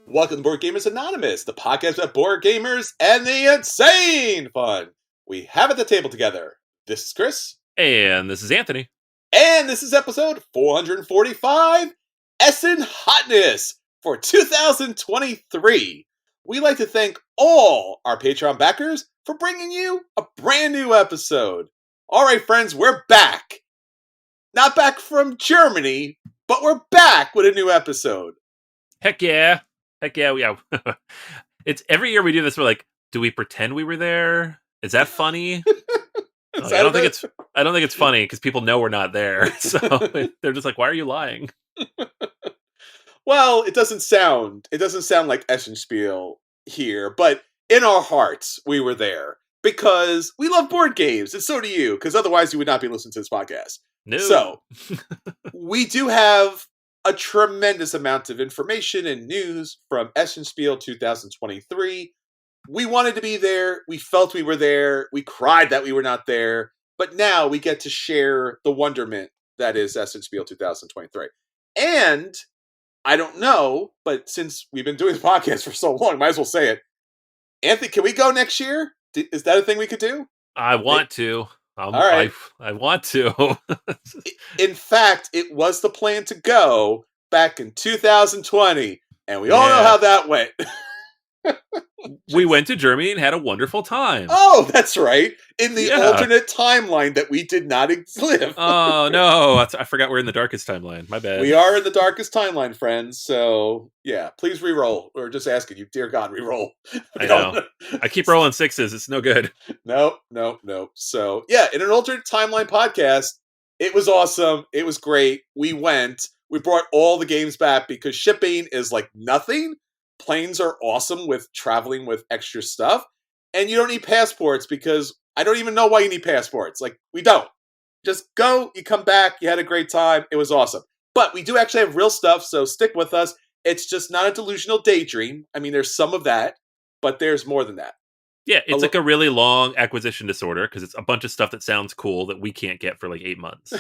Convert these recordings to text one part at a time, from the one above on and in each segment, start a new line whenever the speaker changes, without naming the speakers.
Welcome to Board Gamers Anonymous, the podcast about board gamers and the insane fun we have at the table together. This is Chris.
And this is Anthony.
And this is episode 445, Essen Hotness for 2023. We'd like to thank all our Patreon backers for bringing you a brand new episode. All right, friends, we're back. Not back from Germany, but we're back with a new episode.
Heck yeah. It's every year we do this. We're like, do we pretend we were there? Is that funny? I don't think it's funny because people know we're not there. So they're just like, why are you lying?
Well, it doesn't sound like Essen Spiel here, but in our hearts, we were there because we love board games, and so do you, because otherwise you would not be listening to this podcast.
No.
So, we do have a tremendous amount of information and news from Essen Spiel 2023. We wanted to be there. We felt we were there. We cried that we were not there. But now we get to share the wonderment that is Essen Spiel 2023. And I don't know, but since we've been doing the podcast for so long, might as well say it. Anthony, can we go next year? Is that a thing we could do?
I want to.
All right.
I want to.
In fact, it was the plan to go back in 2020, and we all know how that went.
We went to Germany and had a wonderful time.
Oh, that's right. In the alternate timeline that we did not live.
Oh, no. I forgot we're in the darkest timeline. My bad.
We are in the darkest timeline, friends. So, yeah, please re-roll. We're just asking you, dear God, re-roll.
I know. I keep rolling sixes. It's no good.
Nope. So, yeah, in an alternate timeline podcast, it was awesome. It was great. We went. We brought all the games back because shipping is like nothing. Planes are awesome with traveling with extra stuff. And you don't need passports because I don't even know why you need passports. Like, we don't. Just go, you come back, you had a great time. It was awesome. But we do actually have real stuff, so stick with us. It's just not a delusional daydream. I mean, there's some of that, but there's more than that.
Yeah, it's like a really long acquisition disorder because it's a bunch of stuff that sounds cool that we can't get for like 8 months.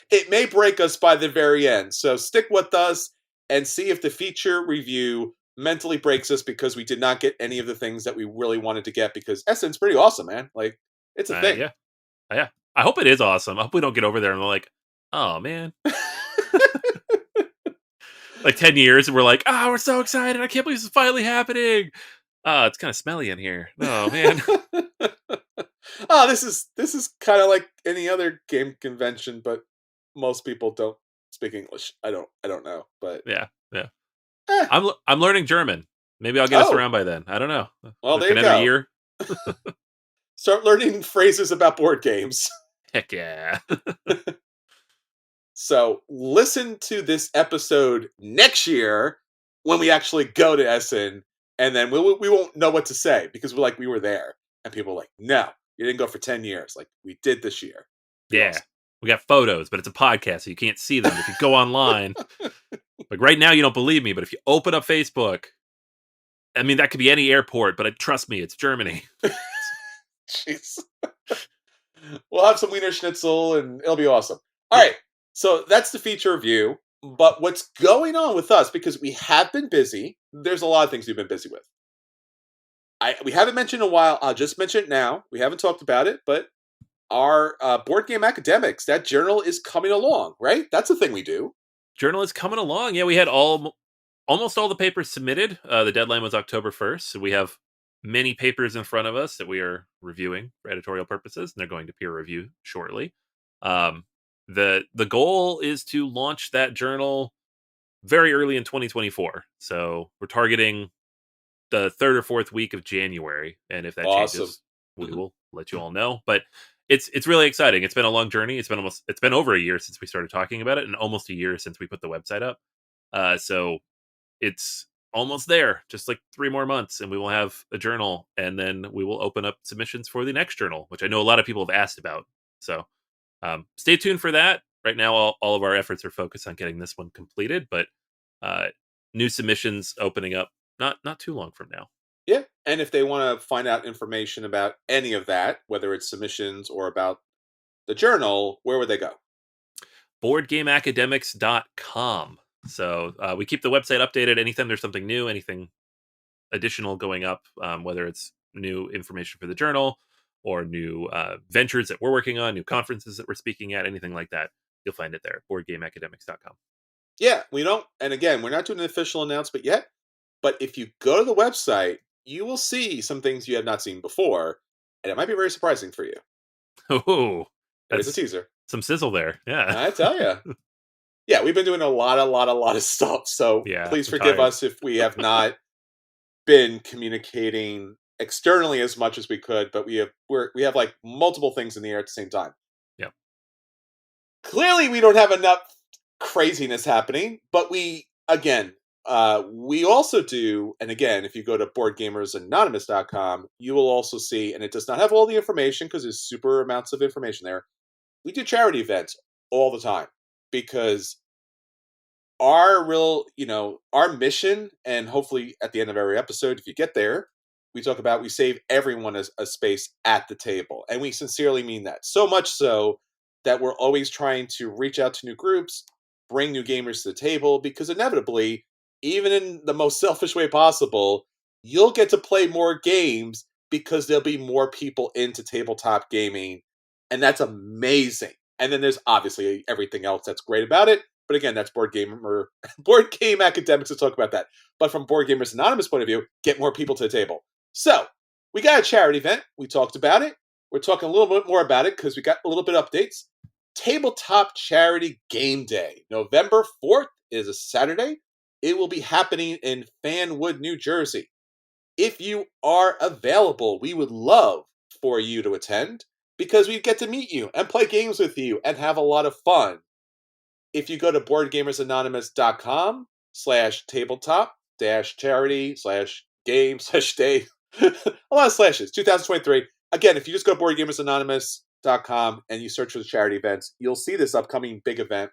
It may break us by the very end. So stick with us and see if the feature review mentally breaks us because we did not get any of the things that we really wanted to get because Essen's pretty awesome, man. Like, it's a thing.
Yeah. I hope it is awesome. I hope we don't get over there and we're like, oh, man. Like 10 years and we're like, we're so excited. I can't believe this is finally happening. It's kind of smelly in here. Oh, man.
This is kind of like any other game convention, but most people don't speak English. I don't know, but
yeah. I'm learning German. Maybe I'll get us around by then. I don't know.
Well, there you go. Year. Start learning phrases about board games.
Heck yeah.
So listen to this episode next year when we actually go to Essen, and then we won't know what to say because we were there, and people are like, no, you didn't go for 10 years. Like, we did this year.
Yeah. Awesome. We got photos, but it's a podcast, so you can't see them. If you go online, like right now, you don't believe me, but if you open up Facebook, I mean, that could be any airport, but trust me, it's Germany.
Jeez. We'll have some Wiener Schnitzel, and it'll be awesome. All right, so that's the feature review. But what's going on with us, because we have been busy, there's a lot of things we've been busy with. We haven't mentioned in a while. I'll just mention it now. We haven't talked about it, but our Board Game Academics, that journal is coming along, right? That's the thing we do.
Journal is coming along. Yeah, we had almost all the papers submitted. The deadline was October 1st, so we have many papers in front of us that we are reviewing for editorial purposes, and they're going to peer review shortly. The goal is to launch that journal very early in 2024. So we're targeting the 3rd or 4th week of January, and if that changes, we will let you all know. But it's really exciting. It's been a long journey. It's been over a year since we started talking about it, and almost a year since we put the website up. So it's almost there. Just like 3 more months, and we will have a journal, and then we will open up submissions for the next journal, which I know a lot of people have asked about. So stay tuned for that. Right now, all of our efforts are focused on getting this one completed, but new submissions opening up not too long from now.
Yeah, and if they want to find out information about any of that, whether it's submissions or about the journal, where would they go?
BoardGameAcademics.com. So we keep the website updated anytime there's something new, anything additional going up, whether it's new information for the journal or new ventures that we're working on, new conferences that we're speaking at, anything like that. You'll find it there, boardgameacademics.com.
Yeah, we don't, and again, we're not doing an official announcement yet, but if you go to the website, you will see some things you have not seen before, and it might be very surprising for you.
Oh,
There's a
that's
teaser.
some sizzle there. Yeah.
I tell you. Yeah, we've been doing a lot of stuff, so
Yeah,
please
I'm
forgive
tired.
us if we have not been communicating externally as much as we could, but we have like multiple things in the air at the same time.
Yep.
Clearly, we don't have enough craziness happening, but we also do, and again, if you go to boardgamersanonymous.com, you will also see, and it does not have all the information because there's super amounts of information there. We do charity events all the time because our mission, and hopefully at the end of every episode, if you get there, we talk about we save everyone a space at the table. And we sincerely mean that. So much so that we're always trying to reach out to new groups, bring new gamers to the table, because inevitably, even in the most selfish way possible, you'll get to play more games because there'll be more people into tabletop gaming. And that's amazing. And then there's obviously everything else that's great about it. But again, that's board game academics to talk about that. But from Board Gamers Anonymous point of view, get more people to the table. So we got a charity event. We talked about it. We're talking a little bit more about it because we got a little bit of updates. Tabletop Charity Game Day, November 4th is a Saturday. It will be happening in Fanwood, New Jersey. If you are available, we would love for you to attend because we get to meet you and play games with you and have a lot of fun. If you go to boardgamersanonymous.com/tabletop-charity/game/day, a lot of slashes, 2023. Again, if you just go to boardgamersanonymous.com and you search for the charity events, you'll see this upcoming big event.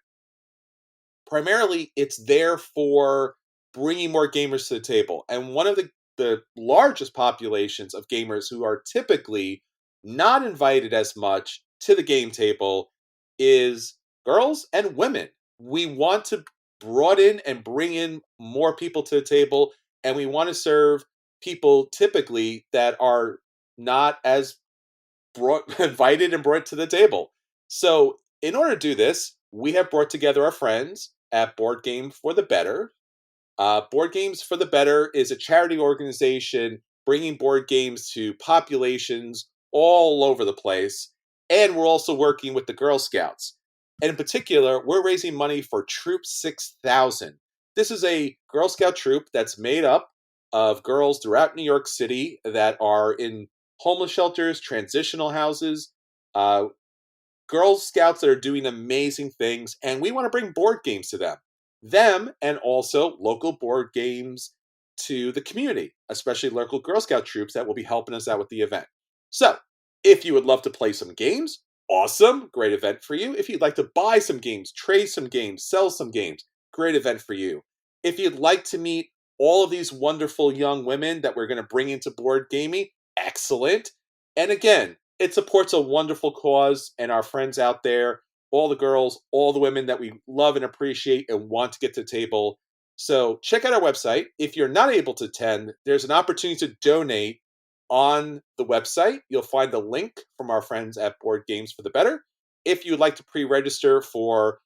Primarily, it's there for bringing more gamers to the table. And one of the largest populations of gamers who are typically not invited as much to the game table is girls and women. We want to broaden and bring in more people to the table, and we want to serve people typically that are not as invited and brought to the table. So, in order to do this, we have brought together our friends at Board Game for the Better. Board Games for the Better is a charity organization bringing board games to populations all over the place. And we're also working with the Girl Scouts. And in particular, we're raising money for Troop 6000. This is a Girl Scout troop that's made up of girls throughout New York City that are in homeless shelters, transitional houses, uh, Girl Scouts that are doing amazing things, and we want to bring board games to them, and also local board games to the community, especially local Girl Scout troops that will be helping us out with the event. So, if you would love to play some games, awesome, great event for you. If you'd like to buy some games, trade some games, sell some games, great event for you. If you'd like to meet all of these wonderful young women that we're going to bring into board gaming, excellent. And again, it supports a wonderful cause and our friends out there, all the girls, all the women that we love and appreciate and want to get to the table. So check out our website. If you're not able to attend, there's an opportunity to donate on the website. You'll find the link from our friends at Board Games for the Better. If you'd like to pre-register for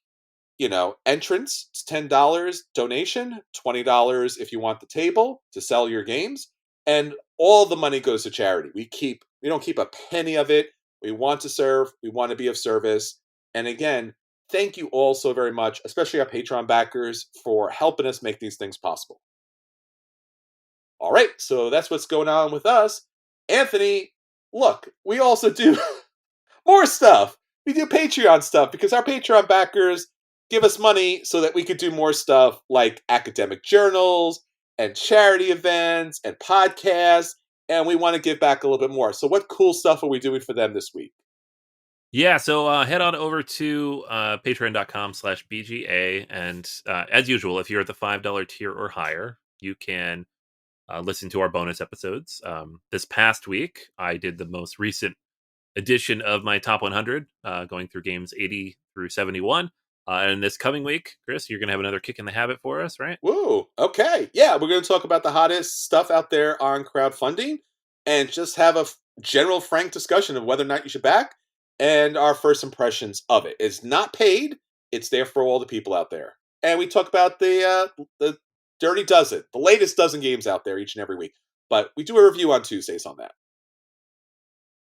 entrance, it's $10 donation, $20 if you want the table to sell your games, and all the money goes to charity. We don't keep a penny of it. We want to serve, we want to be of service. And again, thank you all so very much, especially our Patreon backers, for helping us make these things possible. All right, so that's what's going on with us. Anthony, look, we also do more stuff. We do Patreon stuff because our Patreon backers give us money so that we could do more stuff like academic journals and charity events and podcasts. And we want to give back a little bit more. So, what cool stuff are we doing for them this week?
Yeah, so head on over to patreon.com/BGA. And as usual, if you're at the $5 tier or higher, you can listen to our bonus episodes. This past week, I did the most recent edition of my top 100, going through games 80 through 71. And this coming week, Chris, you're going to have another kick in the habit for us, right?
Woo. Okay. Yeah, we're going to talk about the hottest stuff out there on crowdfunding and just have a general frank discussion of whether or not you should back and our first impressions of it. It's not paid. It's there for all the people out there. And we talk about the Dirty Dozen, the latest dozen games out there each and every week. But we do a review on Tuesdays on that.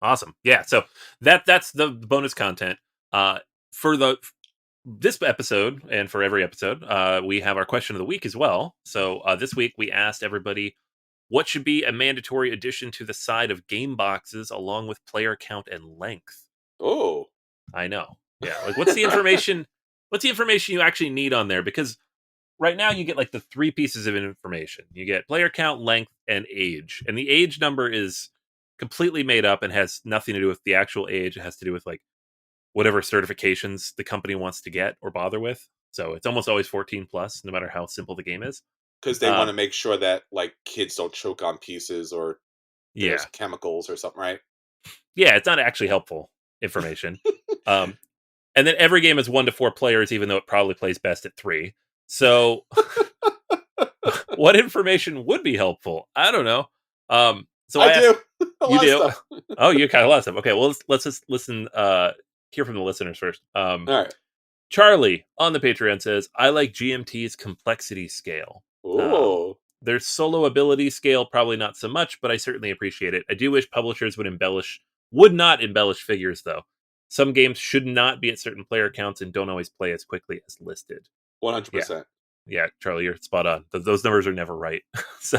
Awesome. Yeah. So that's the bonus content. For this episode and for every episode, we have our question of the week as well. So this week we asked everybody what should be a mandatory addition to the side of game boxes along with player count and length.
Oh,
I know. Yeah. Like what's the information? What's the information you actually need on there? Because right now you get like the 3 pieces of information. You get player count, length, and age. And the age number is completely made up and has nothing to do with the actual age. It has to do with like whatever certifications the company wants to get or bother with. So it's almost always 14 plus, no matter how simple the game is.
because they want to make sure that like kids don't choke on pieces or there's chemicals or something, right?
Yeah, it's not actually helpful information. And then every game is 1 to 4 players, even though it probably plays best at 3. So what information would be helpful? I don't know. So
I do.
You do? Oh, you kind of lost them. Okay, well, let's just listen, hear from the listeners first.
All right.
Charlie on the Patreon says, I like GMT's complexity scale.
Oh.
Their solo ability scale, probably not so much, but I certainly appreciate it. I do wish publishers would not embellish figures, though. Some games should not be at certain player counts and don't always play as quickly as listed.
100%.
Yeah, Charlie, you're spot on. Those numbers are never right. So,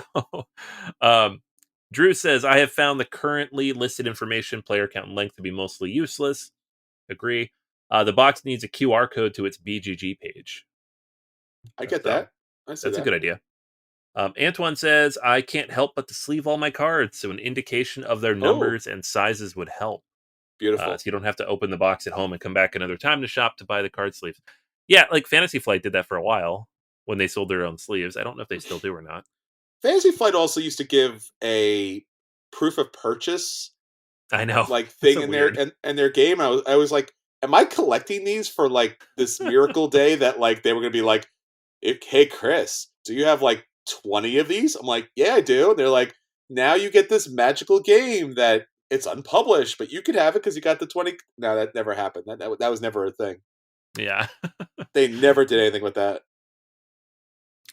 Drew says, I have found the currently listed information, player count, and length to be mostly useless. Agree. The box needs a QR code to its BGG page.
I get that. That's
a good idea. Antoine says, I can't help but to sleeve all my cards, so an indication of their numbers and sizes would help.
Beautiful.
So you don't have to open the box at home and come back another time to shop to buy the card sleeves. Yeah, like Fantasy Flight did that for a while when they sold their own sleeves. I don't know if they still do or not.
Fantasy Flight also used to give a proof of purchase,
I know,
like thing in their game. I was like, am I collecting these for like this miracle day that like they were gonna be like, hey Chris, do you have like 20 of these? I'm like, yeah, I do. And they're like, now you get this magical game that it's unpublished, but you could have it because you got the 20. No, that never happened. That was never a thing.
Yeah.
They never did anything with that.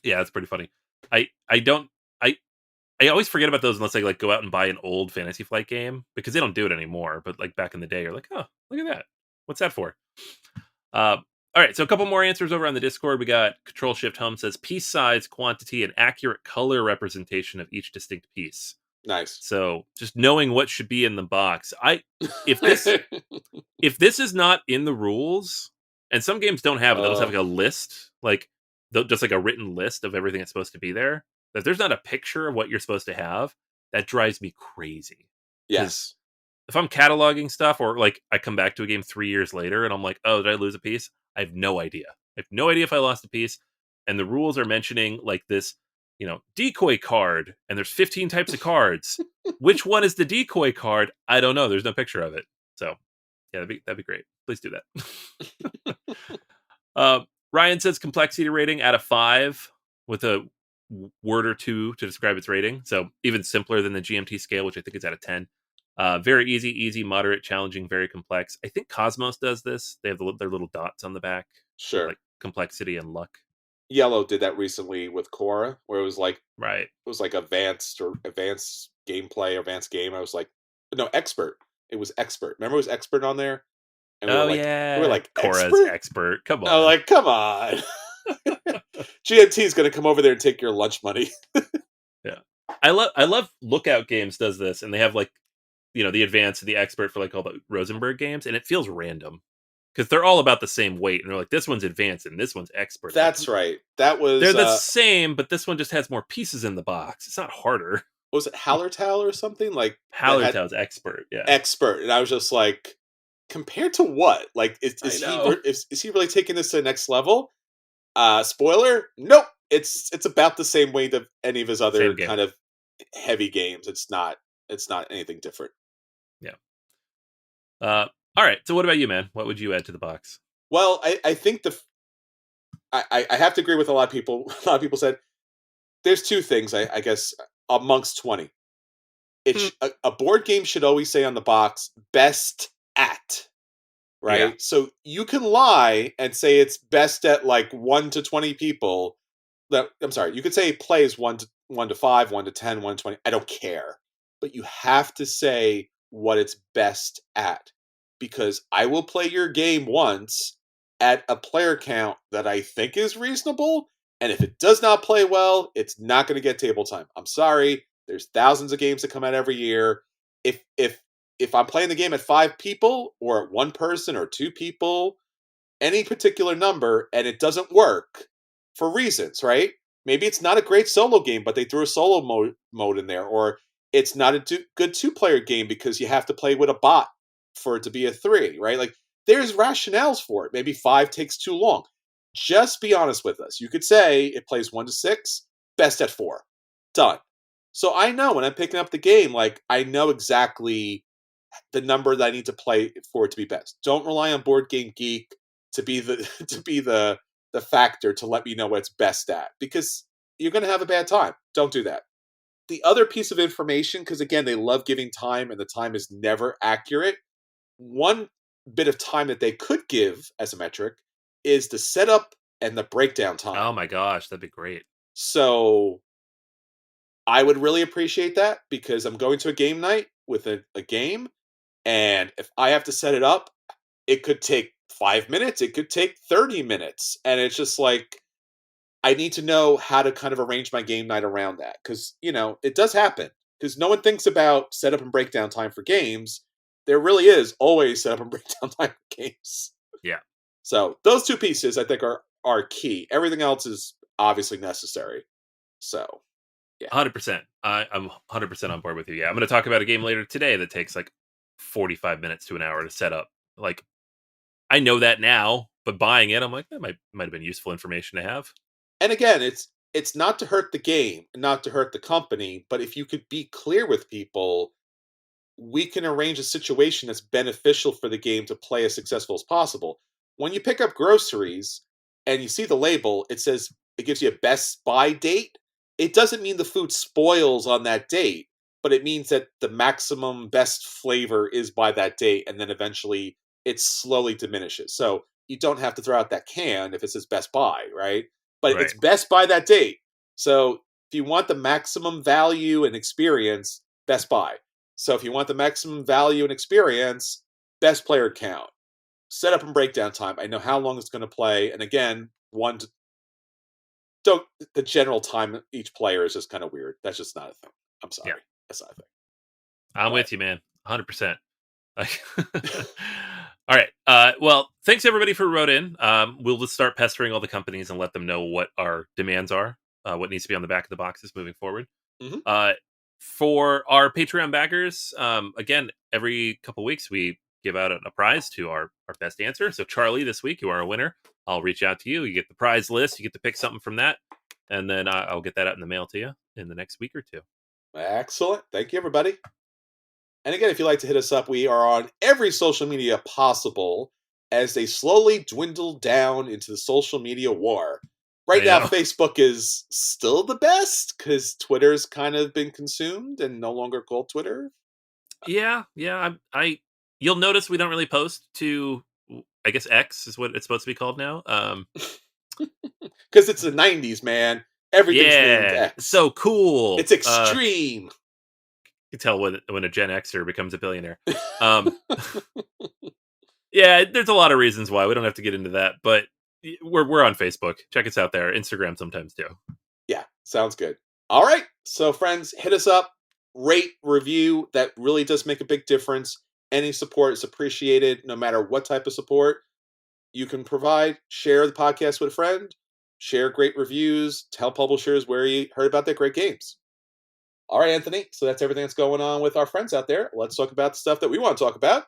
Yeah, it's pretty funny. I always forget about those unless I like go out and buy an old Fantasy Flight game because they don't do it anymore. But like back in the day, you're like, oh, look at that. What's that for? All right, so a couple more answers over on the Discord. We got Control Shift Hum says piece size, quantity, and accurate color representation of each distinct piece.
Nice.
So just knowing what should be in the box. If this is not in the rules, and some games don't have it, they'll just have like a list, like just like a written list of everything that's supposed to be there. If there's not a picture of what you're supposed to have, that drives me crazy.
Yes.
If I'm cataloging stuff or like I come back to a game 3 years later and I'm like, oh, did I lose a piece? I have no idea. I have no idea if I lost a piece. And the rules are mentioning like this, decoy card, and there's 15 types of cards. Which one is the decoy card? I don't know. There's no picture of it. So yeah, that'd be great. Please do that. Ryan says complexity rating out of 5 with a word or two to describe its rating. So even simpler than the GMT scale, which I think is out of 10. Very easy, moderate, challenging, very complex. I think Cosmos does this. They have their little dots on the back.
Sure.
Like complexity and luck.
Yellow did that recently with Korra, where it was like
right.
It was like advanced gameplay, advanced game. I was like, no, expert. It was expert. Remember, it was expert on there.
And we were like Korra's expert. Come on.
I was like, come on. GMT is going to come over there and take your lunch money.
Yeah, I love Lookout Games does this, and they have like, the advanced and the expert for like all the Rosenberg games, and it feels random because they're all about the same weight, and they're like, this one's advanced and this one's expert.
That's right. They're
the same, but this one just has more pieces in the box. It's not harder.
Was it Hallertau or something? Like
Hallertau's expert, yeah,
expert, and I was just like, compared to what? Like, is he really taking this to the next level? Spoiler, nope. It's about the same weight of any of his other kind of heavy games. It's not anything different.
Yeah. All right. So what about you, man? What would you add to the box?
Well, I think I have to agree with a lot of people. A lot of people said there's two things, I guess, amongst 20. A board game should always say on the box, best at,
Yeah.
right? So you can lie and say it's best at like 1 to 20 people. I'm sorry, you could say plays 1 to 5, 1 to 10, 1 to 20. I don't care. But you have to say what it's best at. Because I will play your game once at a player count that I think is reasonable. And if it does not play well, it's not going to get table time. I'm sorry. There's thousands of games that come out every year. If I'm playing the game at 5 people or at 1 person or 2 people, any particular number, and it doesn't work for reasons, right? Maybe it's not a great solo game, but they threw a solo mode in there, or it's not a good 2-player game because you have to play with a bot for it to be a 3, right? Like, there's rationales for it. Maybe 5 takes too long. Just be honest with us. You could say it plays 1 to 6, best at 4. Done. So I know when I'm picking up the game, like, I know exactly the number that I need to play for it to be best. Don't rely on Board Game Geek to be the the factor to let me know what it's best at, because you're going to have a bad time. Don't do that. The other piece of information, because again, they love giving time and the time is never accurate. One bit of time that they could give as a metric is the setup and the breakdown time.
Oh my gosh, that'd be great.
So I would really appreciate that, because I'm going to a game night with a game, and if I have to set it up, it could take 5 minutes, it could take 30 minutes. And it's just like, I need to know how to kind of arrange my game night around that. Because, it does happen. Because no one thinks about setup and breakdown time for games. There really is always setup and breakdown time for games.
Yeah.
So those two pieces, I think, are key. Everything else is obviously necessary. So, yeah.
100%. I'm 100% on board with you. Yeah, I'm going to talk about a game later today that takes like 45 minutes to an hour to set up. Like, I know that now, but buying it, I'm like, that might have been useful information to have.
And again, it's not to hurt the game, not to hurt the company, but if you could be clear with people, we can arrange a situation that's beneficial for the game to play as successful as possible. When you pick up groceries and you see the label, it says it gives you a best buy date. It doesn't mean the food spoils on that date, but it means that the maximum best flavor is by that date, and then eventually it slowly diminishes. So you don't have to throw out that can if it says best buy, right? But
Right.
it's best by that date. So if you want the maximum value and experience, best buy. So if you want the maximum value and experience, best player count. Setup and breakdown time. I know how long it's going to play. And again, the general time each player is just kind of weird. That's just not a thing. I'm sorry.
Yeah.
That's not a thing.
I'm with you, man. 100%. All right. Well, thanks everybody for wrote in. We'll just start pestering all the companies and let them know what our demands are, what needs to be on the back of the boxes moving forward.
Mm-hmm.
For our Patreon backers, again, every couple weeks we give out a prize to our best answer. So Charlie, this week you are a winner. I'll reach out to you. You get the prize list. You get to pick something from that, and then I'll get that out in the mail to you in the next week or two.
Excellent. Thank you, everybody. And again, if you'd like to hit us up, we are on every social media possible as they slowly dwindle down into the social media war. Right now, Facebook is still the best because Twitter's kind of been consumed and no longer called Twitter.
Yeah. You'll notice we don't really post to, I guess X is what it's supposed to be called now.
Because it's the 90s, man. Everything's named X.
So cool.
It's extreme.
You can tell when a Gen Xer becomes a billionaire. Yeah, there's a lot of reasons why. We don't have to get into that, but we're on Facebook. Check us out there. Instagram sometimes too.
Yeah, sounds good. All right. So friends, hit us up, rate, review. That really does make a big difference. Any support is appreciated, no matter what type of support you can provide. Share the podcast with a friend. Share great reviews. Tell publishers where you heard about their great games. All right, Anthony. So that's everything that's going on with our friends out there. Let's talk about the stuff that we want to talk about.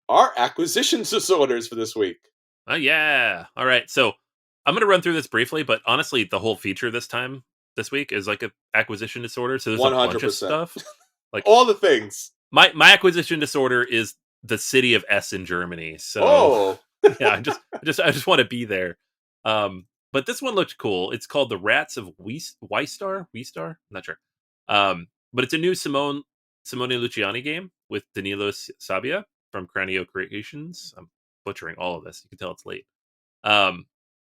Our acquisition disorders for this week.
Oh, yeah. All right. So I'm going to run through this briefly, but honestly, the whole feature this week is like an acquisition disorder. So there's 100%. A bunch of stuff.
Like all the things.
My acquisition disorder is the city of Essen, Germany. So yeah, I just want to be there. But but this one looked cool. It's called The Rats of Wistar. I'm not sure. But it's a new Simone Luciani game with Danilo Sabia from Cranio Creations. I'm butchering all of this. You can tell it's late. Um,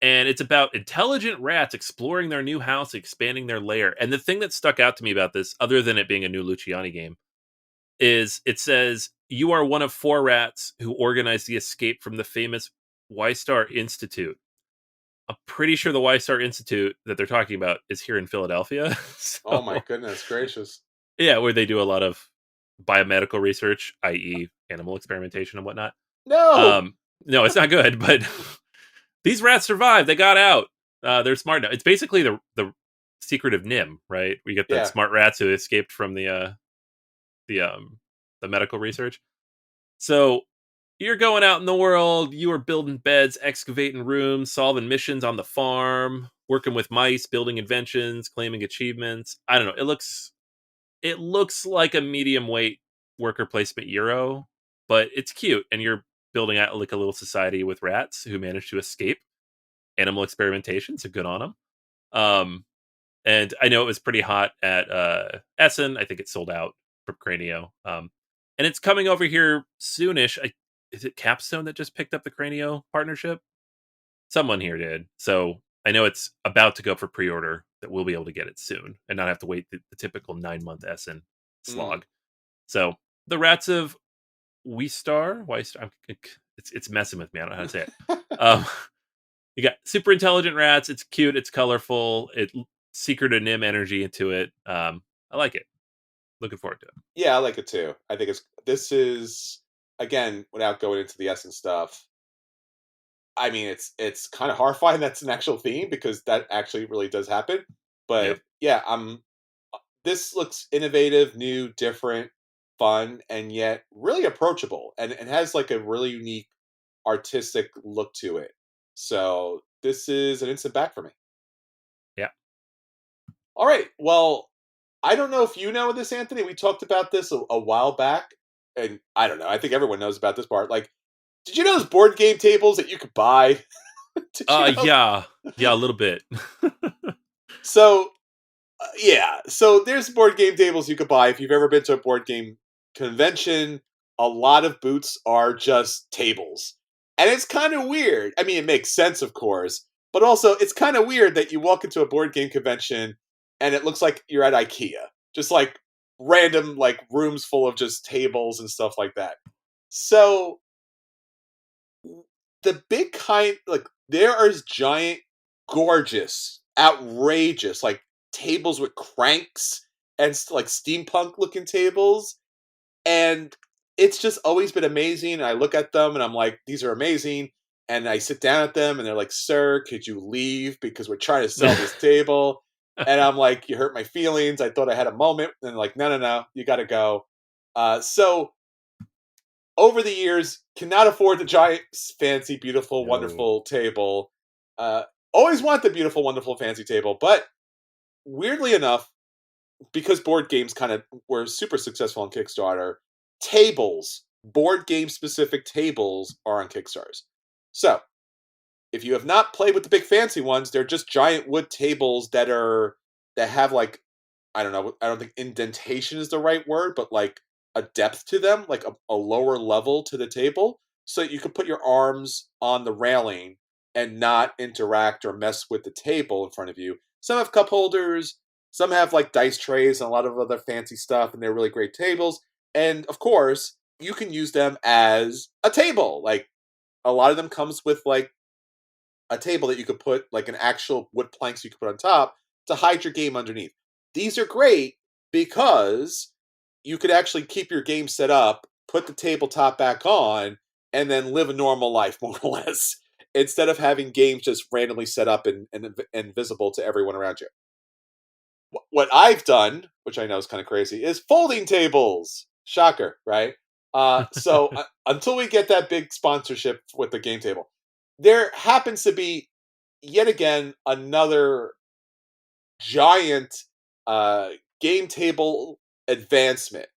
and it's about intelligent rats exploring their new house, expanding their lair. And the thing that stuck out to me about this, other than it being a new Luciani game, is it says you are one of 4 rats who organized the escape from the famous Wistar Institute. I'm pretty sure the Wistar Institute that they're talking about is here in Philadelphia.
Oh my
So,
goodness gracious.
yeah, where they do a lot of biomedical research, i.e., animal experimentation and whatnot.
No.
No, it's not good, but these rats survived. They got out. They're smart now. It's basically the secret of Nim, right? We get the
Yeah.
smart rats who escaped from the medical research. So you're going out in the world. You are building beds, excavating rooms, solving missions on the farm, working with mice, building inventions, claiming achievements. I don't know. It looks like a medium weight worker placement Euro, but it's cute, and you're building out like a little society with rats who manage to escape animal experimentation. So good on them. And I know it was pretty hot at Essen. I think it sold out from Cranio. And it's coming over here soonish. Is it Capstone that just picked up the Cranio partnership? Someone here did. So I know it's about to go for pre-order. That we'll be able to get it soon and not have to wait the typical 9-month Essen slog. So the Rats of Wistar, it's messing with me. I don't know how to say it. Um, you got super intelligent rats. It's cute. It's colorful. It secret of Nim energy into it. I like it. Looking forward to it.
Yeah, I like it too. I think this is, again, without going into the Essen stuff. I mean, it's kind of horrifying that's an actual theme because that actually really does happen.
Yep.
But yeah, this looks innovative, new, different, fun, and yet really approachable, and has like a really unique artistic look to it. So this is an instant back for me.
Yeah.
All right. Well, I don't know if you know this, Anthony. We talked about this a while back, and I don't know. I think everyone knows about this part. Like, did you know those board game tables that you could buy? Did you know?
Yeah. Yeah, a little bit.
So, yeah. So there's board game tables you could buy if you've ever been to a board game convention. A lot of booths are just tables, and it's kind of weird. I mean, it makes sense, of course, but also it's kind of weird that you walk into a board game convention and it looks like you're at IKEA, just like random like rooms full of just tables and stuff like that. So the big kind, like there are giant, gorgeous, outrageous, like tables with cranks and like steampunk looking tables, and it's just always been amazing. I look at them and I'm like, these are amazing. And I sit down at them and they're like, sir, could you leave? Because we're trying to sell this table. And I'm like, you hurt my feelings. I thought I had a moment. And they're like, no, no, no, you got to go. So over the years, cannot afford the giant, fancy, beautiful,
No.
wonderful table. Uh, Always want the beautiful, wonderful, fancy table. But weirdly enough, because board games kind of were super successful on Kickstarter, tables, board game specific tables are on Kickstarters. So if you have not played with the big fancy ones, they're just giant wood tables that have like, I don't know, I don't think indentation is the right word, but like a depth to them, like a lower level to the table, so that you can put your arms on the railing and not interact or mess with the table in front of you. Some have cup holders, some have like dice trays and a lot of other fancy stuff, and they're really great tables. And of course, you can use them as a table. Like a lot of them comes with like a table that you could put like an actual wood planks you could put on top to hide your game underneath. These are great because you could actually keep your game set up, put the tabletop back on, and then live a normal life, more or less, instead of having games just randomly set up and visible to everyone around you. What I've done, which I know is kind of crazy, is folding tables. Shocker, right? Until we get that big sponsorship with the game table, there happens to be yet again another giant game table advancement.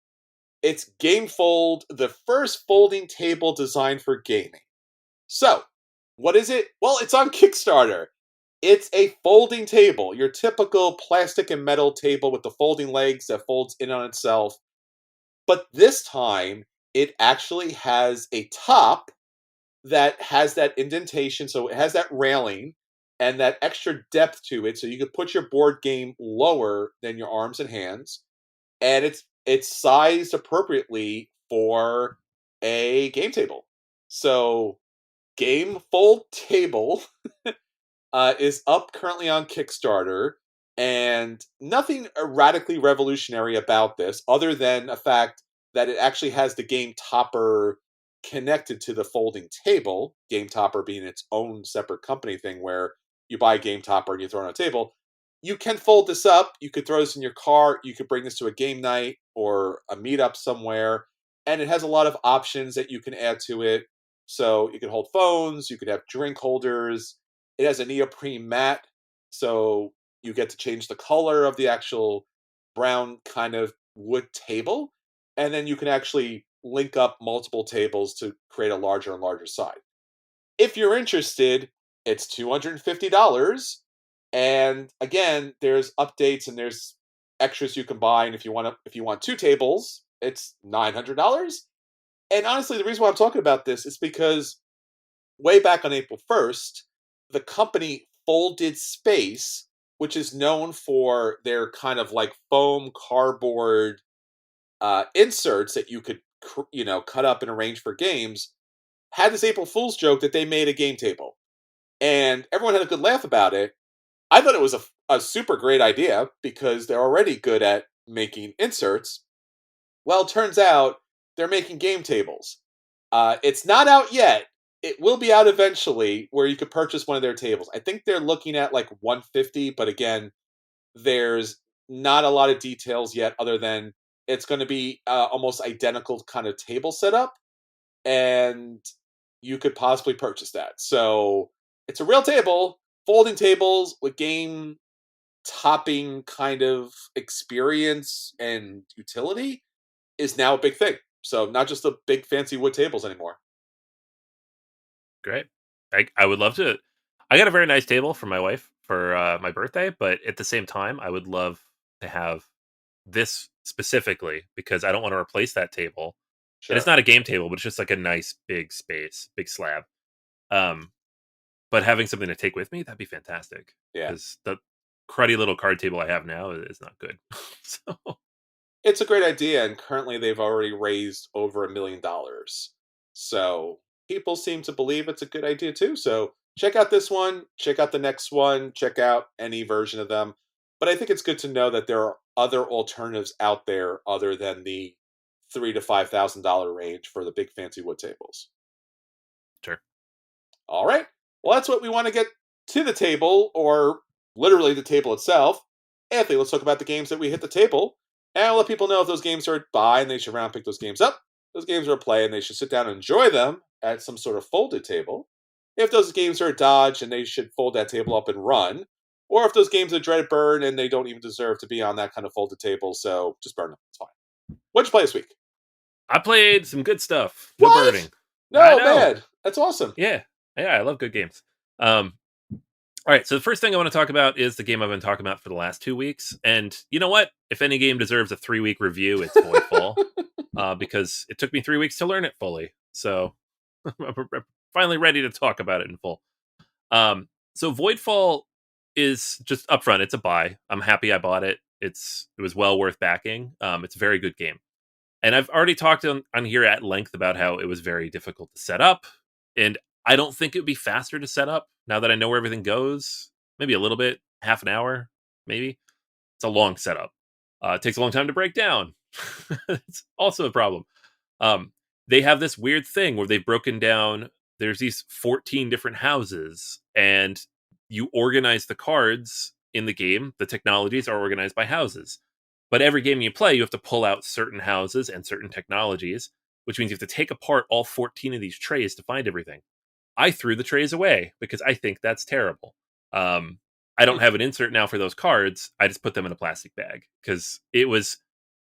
It's Gamefold, the first folding table designed for gaming. So, what is it? Well, it's on Kickstarter. It's a folding table, your typical plastic and metal table with the folding legs that folds in on itself. But this time, it actually has a top that has that indentation, so it has that railing and that extra depth to it, so you could put your board game lower than your arms and hands, and it's sized appropriately for a game table. So, Gamefold table is up currently on Kickstarter, and nothing radically revolutionary about this, other than the fact that it actually has the game topper connected to the folding table. Game topper being its own separate company thing, where you buy a game topper and you throw it on a table. You can fold this up. You could throw this in your car. You could bring this to a game night or a meetup somewhere, and it has a lot of options that you can add to it. So you can hold phones. You could have drink holders. It has a neoprene mat, so you get to change the color of the actual brown kind of wood table, and then you can actually link up multiple tables to create a larger and larger side. If you're interested, it's $250, and again, there's updates and there's extras you can buy. And if you want two tables, it's $900. And honestly, the reason why I'm talking about this is because way back on April 1st, the company Folded Space, which is known for their kind of like foam cardboard inserts that you could, cut up and arrange for games, had this April Fool's joke that they made a game table. And everyone had a good laugh about it. I thought it was a super great idea because they're already good at making inserts. Well, it turns out they're making game tables. It's not out yet. It will be out eventually, where you could purchase one of their tables. I think they're looking at like 150, but again, there's not a lot of details yet, other than it's going to be almost identical kind of table setup, and you could possibly purchase that. So it's a real table. Folding tables with game topping kind of experience and utility is now a big thing. So not just the big fancy wood tables anymore.
Great. I would love to. I got a very nice table for my wife for my birthday, but at the same time, I would love to have this specifically because I don't want to replace that table. And it's
Sure.
not a game table, but it's just like a nice big space, big slab. Um, but having something to take with me, that'd be fantastic.
Yeah.
Because the cruddy little card table I have now is not good. So
It's a great idea, and currently they've already raised over $1 million. So people seem to believe it's a good idea too. So check out this one, check out the next one, check out any version of them. But I think it's good to know that there are other alternatives out there other than the $3,000 to $5,000 range for the big fancy wood tables.
sure.
All right. Well, that's what we want to get to the table, or literally the table itself. Anthony, let's talk about the games that we hit the table, and I'll let people know if those games are a buy and they should round pick those games up. Those games are a play and they should sit down and enjoy them at some sort of folded table. If those games are a dodge and they should fold that table up and run. Or if those games are a dreaded burn and they don't even deserve to be on that kind of folded table, so just burn them. It's fine. What'd you play this week?
I played some good stuff. No
What?
burning. I
No,
know.
man. That's awesome.
Yeah. Yeah, I love good games. Um, all right, so the first thing I want to talk about is the game I've been talking about for the last 2 weeks. And you know what? If any game deserves a 3 week review, it's Voidfall. Because it took me 3 weeks to learn it fully. So I'm finally ready to talk about it in full. So Voidfall is just upfront. It's a buy. I'm happy I bought it. It was well worth backing. It's a very good game. And I've already talked on here at length about how it was very difficult to set up. And I don't think it would be faster to set up now that I know where everything goes. Maybe a little bit, half an hour, maybe. It's a long setup. It takes a long time to break down. It's also a problem. Um, they have this weird thing where they've broken down. There's these 14 different houses, and you organize the cards in the game. The technologies are organized by houses. But every game you play, you have to pull out certain houses and certain technologies, which means you have to take apart all 14 of these trays to find everything. I threw the trays away because I think that's terrible. I don't have an insert now for those cards. I just put them in a plastic bag because it was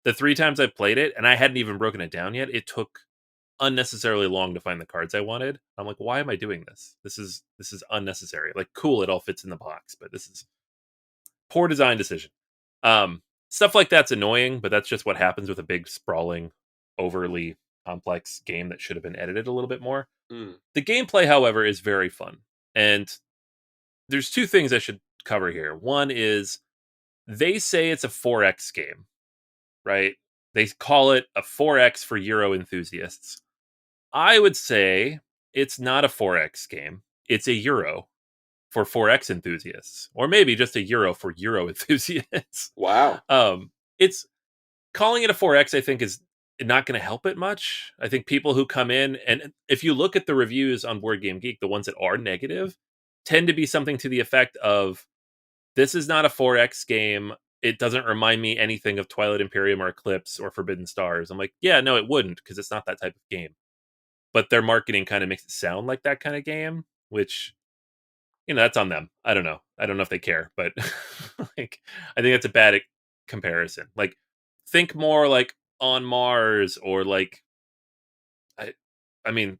the 3 times I played it, and I hadn't even broken it down yet. It took unnecessarily long to find the cards I wanted. I'm like, why am I doing this? This is unnecessary. Like, cool, it all fits in the box, but this is poor design decision. Stuff like that's annoying, but that's just what happens with a big, sprawling, overly complex game that should have been edited a little bit more.
Mm.
The gameplay, however, is very fun. And there's two things I should cover here. One is they say it's a 4X game, right? They call it a 4X for Euro enthusiasts. I would say it's not a 4X game. It's a Euro for 4X enthusiasts, or maybe just a Euro for Euro enthusiasts.
Wow.
It's calling it a 4X, I think, is not going to help it much. I think people who come in, and if you look at the reviews on Board Game Geek, the ones that are negative tend to be something to the effect of, this is not a 4X game. It doesn't remind me anything of Twilight Imperium or Eclipse or Forbidden Stars. I'm like, yeah, no, it wouldn't, because it's not that type of game. But their marketing kind of makes it sound like that kind of game, which, that's on them. I don't know. I don't know if they care, but like, I think that's a bad comparison. Like, think more like On Mars, or like, I mean,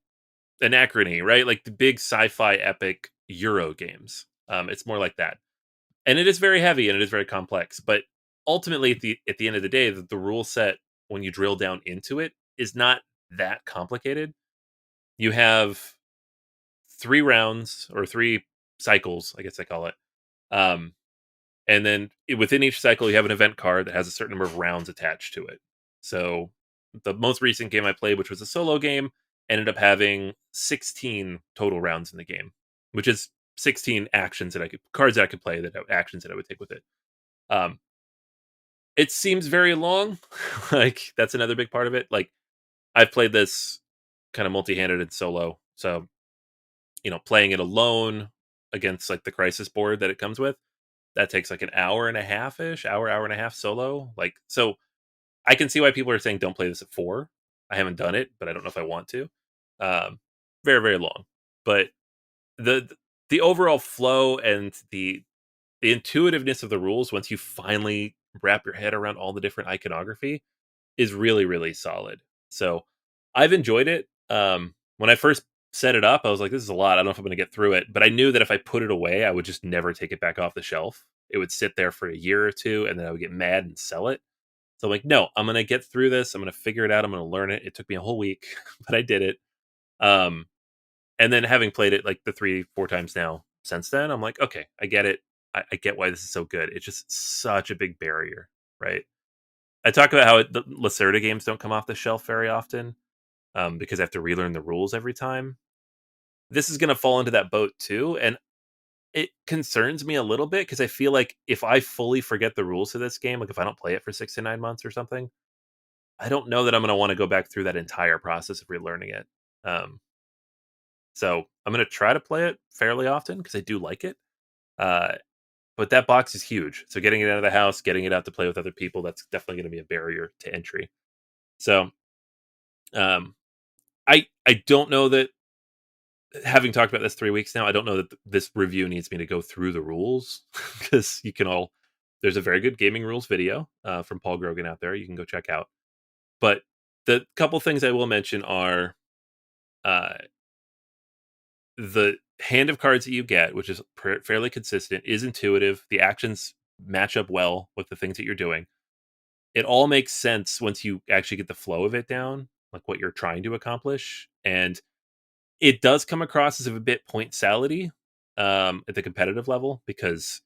Anachrony, right? Like the big sci-fi epic Euro games. It's more like that, and it is very heavy and it is very complex. But ultimately, at the end of the day, the rule set, when you drill down into it, is not that complicated. You have 3 rounds, or 3 cycles, I guess I call it. And then within each cycle, you have an event card that has a certain number of rounds attached to it. So the most recent game I played, which was a solo game, ended up having 16 total rounds in the game, which is 16 actions cards that I could play, that have actions that I would take with it. It seems very long. Like, that's another big part of it. Like, I've played this kind of multi-handed and solo. So, playing it alone against like the crisis board that it comes with, that takes like an hour and a half-ish, hour and a half solo. Like, so I can see why people are saying don't play this at 4. I haven't done it, but I don't know if I want to. Very, very long. But the overall flow and the intuitiveness of the rules, once you finally wrap your head around all the different iconography, is really, really solid. So I've enjoyed it. When I first set it up, I was like, this is a lot. I don't know if I'm going to get through it. But I knew that if I put it away, I would just never take it back off the shelf. It would sit there for a year or two, and then I would get mad and sell it. So I'm like, no, I'm going to get through this. I'm going to figure it out. I'm going to learn it. It took me a whole week, but I did it. And then having played it like the 3-4 times now since then, I'm like, okay, I get it. I get why this is so good. It's just such a big barrier, right? I talk about how the Lacerda games don't come off the shelf very often, because I have to relearn the rules every time. This is going to fall into that boat too, and it concerns me a little bit, because I feel like if I fully forget the rules of this game, like if I don't play it for 6 to 9 months or something, I don't know that I'm going to want to go back through that entire process of relearning it. So I'm going to try to play it fairly often, because I do like it. But that box is huge. So getting it out of the house, getting it out to play with other people, that's definitely going to be a barrier to entry. So I don't know that, having talked about this 3 weeks now, I don't know that this review needs me to go through the rules, because there's a very good gaming rules video from Paul Grogan out there you can go check out. But the couple things I will mention are the hand of cards that you get, which is fairly consistent, is intuitive. The actions match up well with the things that you're doing. It all makes sense once you actually get the flow of it down, like what you're trying to accomplish. And it does come across as a bit point salady at the competitive level, because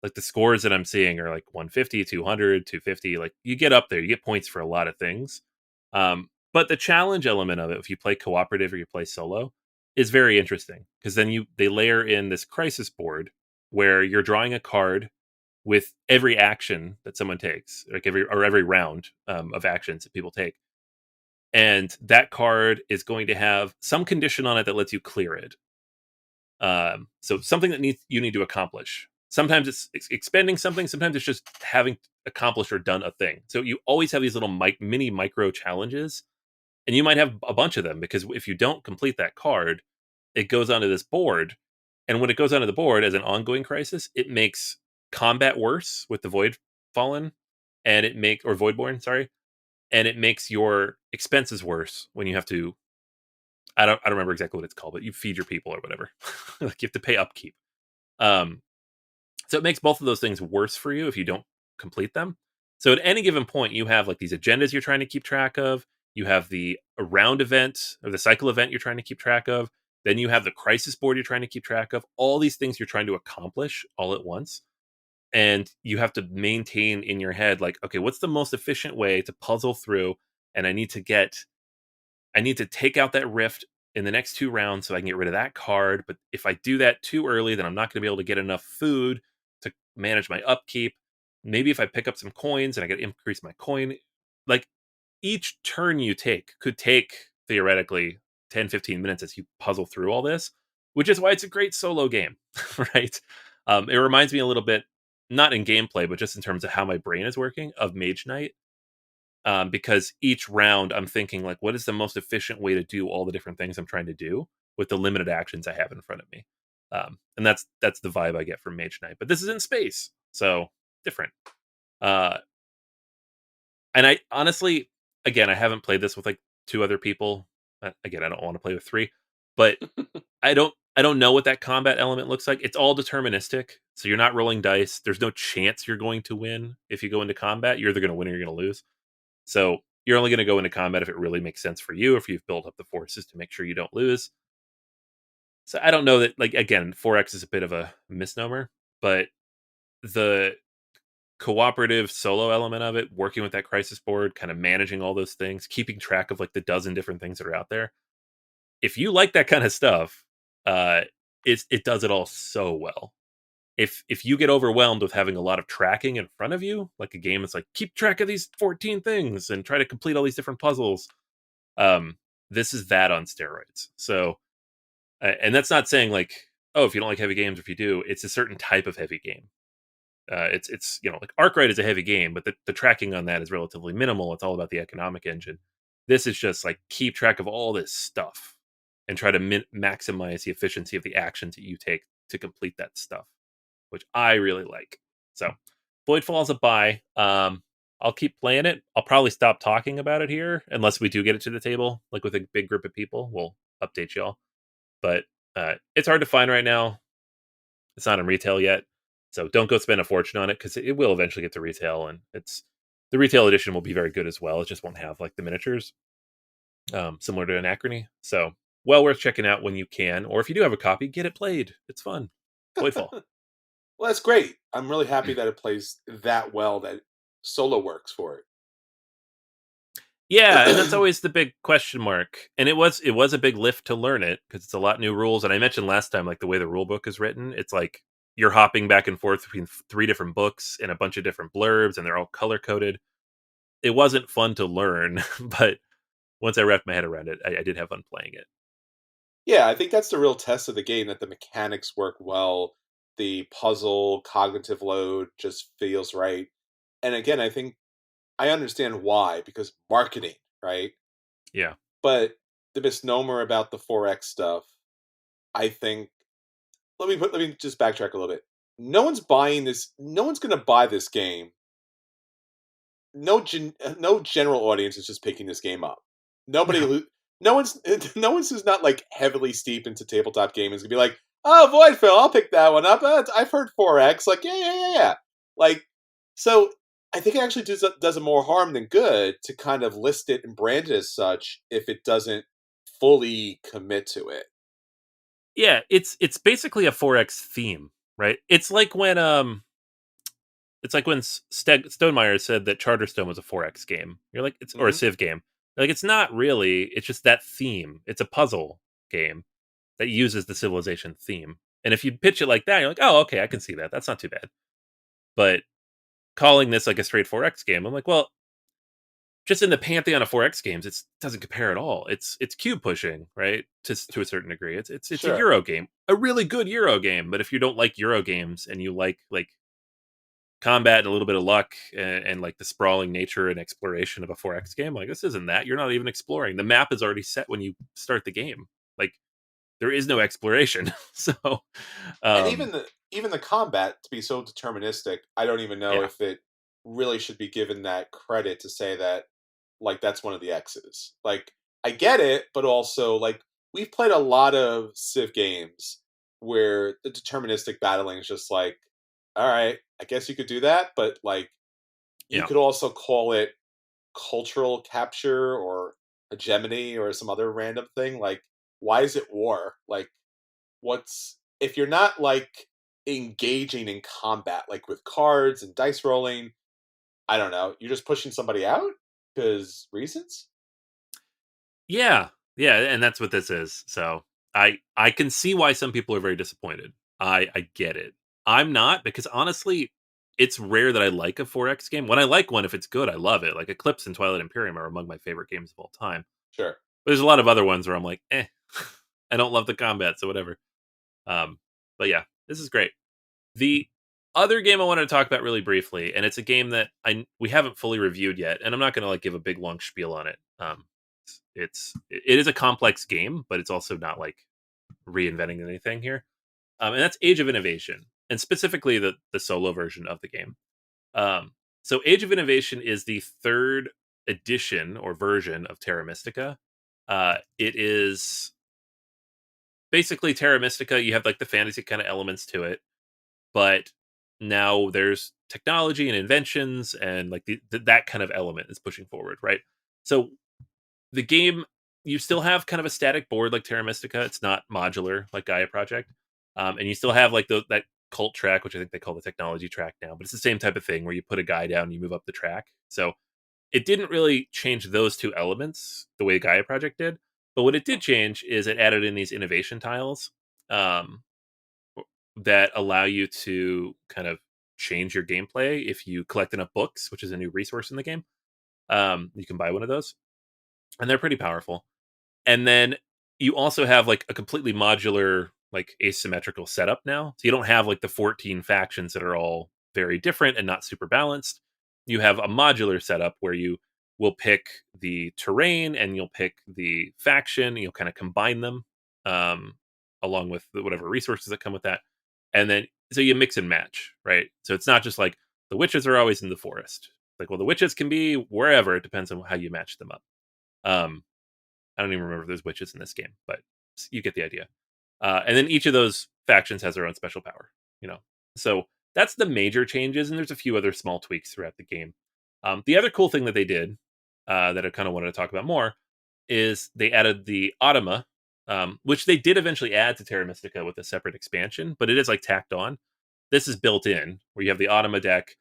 like the scores that I'm seeing are like 150, 200, 250. Like, you get up there, you get points for a lot of things. But the challenge element of it, if you play cooperative or you play solo, is very interesting, because then they layer in this crisis board where you're drawing a card with every action that someone takes, like every round of actions that people take. And that card is going to have some condition on it that lets you clear it. So something that you need to accomplish. Sometimes it's expending something. Sometimes it's just having accomplished or done a thing. So you always have these little mini micro challenges, and you might have a bunch of them, because if you don't complete that card, it goes onto this board. And when it goes onto the board as an ongoing crisis, it makes combat worse with the Voidfallen, or Voidborn, sorry, and it makes your expenses worse when you have to I don't remember exactly what it's called, but you feed your people or whatever. Like you have to pay upkeep. Um, so it makes both of those things worse for you if you don't complete them. So at any given point, you have like these agendas you're trying to keep track of. You have the round event or the cycle event you're trying to keep track of. Then you have the crisis board you're trying to keep track of. All these things you're trying to accomplish all at once. And you have to maintain in your head, like, okay, what's the most efficient way to puzzle through? And I need to take out that rift in the next 2 rounds so I can get rid of that card. But if I do that too early, then I'm not going to be able to get enough food to manage my upkeep. Maybe if I pick up some coins and I get to increase my coin, like each turn you take could take theoretically 10, 15 minutes as you puzzle through all this, which is why it's a great solo game, right? It reminds me a little bit, not in gameplay, but just in terms of how my brain is working, of Mage Knight, because each round I'm thinking like, what is the most efficient way to do all the different things I'm trying to do with the limited actions I have in front of me, and that's the vibe I get from Mage Knight. But this is in space, so different. Uh, and I honestly, again, I haven't played this with like 2 other people. Again, I don't want to play with 3, but I don't know what that combat element looks like. It's all deterministic, so you're not rolling dice. There's no chance you're going to win if you go into combat. You're either going to win or you're going to lose. So you're only going to go into combat if it really makes sense for you, if you've built up the forces to make sure you don't lose. So I don't know that, like, again, 4X is a bit of a misnomer, but the cooperative solo element of it, working with that crisis board, kind of managing all those things, keeping track of like the dozen different things that are out there. If you like that kind of stuff, uh, it does it all so well. If you get overwhelmed with having a lot of tracking in front of you, like a game that's like keep track of these 14 things and try to complete all these different puzzles, um, this is that on steroids. So, and that's not saying like, oh, if you don't like heavy games, or if you do, it's a certain type of heavy game. It's like Arkwright is a heavy game, but the tracking on that is relatively minimal. It's all about the economic engine. This is just like keep track of all this stuff and try to maximize the efficiency of the actions that you take to complete that stuff, which I really like. So, Voidfall's a buy. I'll keep playing it. I'll probably stop talking about it here unless we do get it to the table, like with a big group of people. We'll update y'all. But it's hard to find right now. It's not in retail yet, so don't go spend a fortune on it because it will eventually get to retail, and it's the retail edition will be very good as well. It just won't have like the miniatures, similar to Anachrony. So well worth checking out when you can, or if you do have a copy, get it played. It's fun. Voidfall.
Well, that's great. I'm really happy that it plays that well, that solo works for
Yeah, and that's
it.
always the big question mark. And it was a big lift to learn it because it's a lot new rules. And I mentioned last time, like the way the rule book is written, it's like you're hopping back and forth between 3 different books and a bunch of different blurbs, and they're all color coded. It wasn't fun to learn, but once I wrapped my head around it, I did have fun playing it.
Yeah, I think that's the real test of the game, that the mechanics work well, the puzzle cognitive load just feels right. And again, I think I understand why, because marketing, right?
Yeah.
But the misnomer about the 4X stuff, I think, let me just backtrack a little bit. No one's buying this, no one's going to buy this game. No general audience is just picking this game up. Nobody
No.
who no one's no one's who's not like heavily steeped into tabletop gaming is gonna be like, oh, Voidfall, I'll pick that one up. I've heard 4X. Like, yeah. Like, so I think it actually does it more harm than good to kind of list it and brand it as such if it doesn't fully commit to it.
Yeah, it's basically a 4X theme, right? It's like when Stonemeyer said that Charterstone was a 4X game. You're like, it's or a
Hmm.
Civ game. Like, it's not really. It's just that theme. It's a puzzle game that uses the civilization theme. And if you pitch it like that, you're like, oh, okay, I can see that. That's not too bad. But calling this like a straight 4X game, I'm like, well, just in the pantheon of 4X games, it doesn't compare at all. It's cube pushing, right? To a certain degree. It's a
Sure.
Euro game, a really good Euro game. But if you don't like Euro games and you like combat and a little bit of luck and like the sprawling nature and exploration of a 4X game, like this isn't that. You're not even exploring. The map is already set when you start the game. Like there is no exploration. So
And
um
even the combat to be so deterministic, I don't even know
yeah.
if it really should be given that credit to say that, like, that's one of the X's. Like, I get it, but also like we've played a lot of Civ games where the deterministic battling is just like, all right, I guess you could do that, but like you
Yeah.
could also call it cultural capture or hegemony or some other random thing. Like, why is it war? Like, what's if you're not like engaging in combat, like with cards and dice rolling? I don't know. You're just pushing somebody out because reasons.
Yeah. Yeah, and that's what this is. So I can see why some people are very disappointed. I get it. I'm not, because honestly, it's rare that I like a 4X game. When I like one, if it's good, I love it. Like Eclipse and Twilight Imperium are among my favorite games of all time.
Sure.
But there's a lot of other ones where I'm like, I don't love the combat, so whatever. But yeah, this is great. The other game I wanted to talk about really briefly, and it's a game that we haven't fully reviewed yet, and I'm not going to like give a big long spiel on it. It is a complex game, but it's also not like reinventing anything here. And that's Age of Innovation, and specifically the solo version of the game. So Age of Innovation is the third edition or version of Terra Mystica. It is basically Terra Mystica. You have like the fantasy kind of elements to it, but now there's technology and inventions and like that kind of element is pushing forward, right? So the game, you still have kind of a static board like Terra Mystica. It's not modular like Gaia Project, and you still have like that cult track, which I think they call the technology track now, but it's the same type of thing where you put a guy down and you move up the track. So it didn't really change those two elements the way Gaia Project did, but what it did change is it added in these innovation tiles. Um, that allow you to kind of change your gameplay if you collect enough books, which is a new resource in the game. You can buy one of those, and they're pretty powerful. And then you also have like a completely modular, like asymmetrical setup now. So you don't have like the 14 factions that are all very different and not super balanced. You have a modular setup where you will pick the terrain and you'll pick the faction and you'll kind of combine them um, along with whatever resources that come with that. And then so you mix and match, right? So it's not just like the witches are always in the forest. Like, well, the witches can be wherever. It depends on how you match them up. Um, I don't even remember if there's witches in this game, but you get the idea. And then each of those factions has their own special power, you know. So that's the major changes, and there's a few other small tweaks throughout the game. The other cool thing that they did that I kind of wanted to talk about more is they added the Automa, which they did eventually add to Terra Mystica with a separate expansion, but it is like tacked on. This is built in, where you have the Automa deck,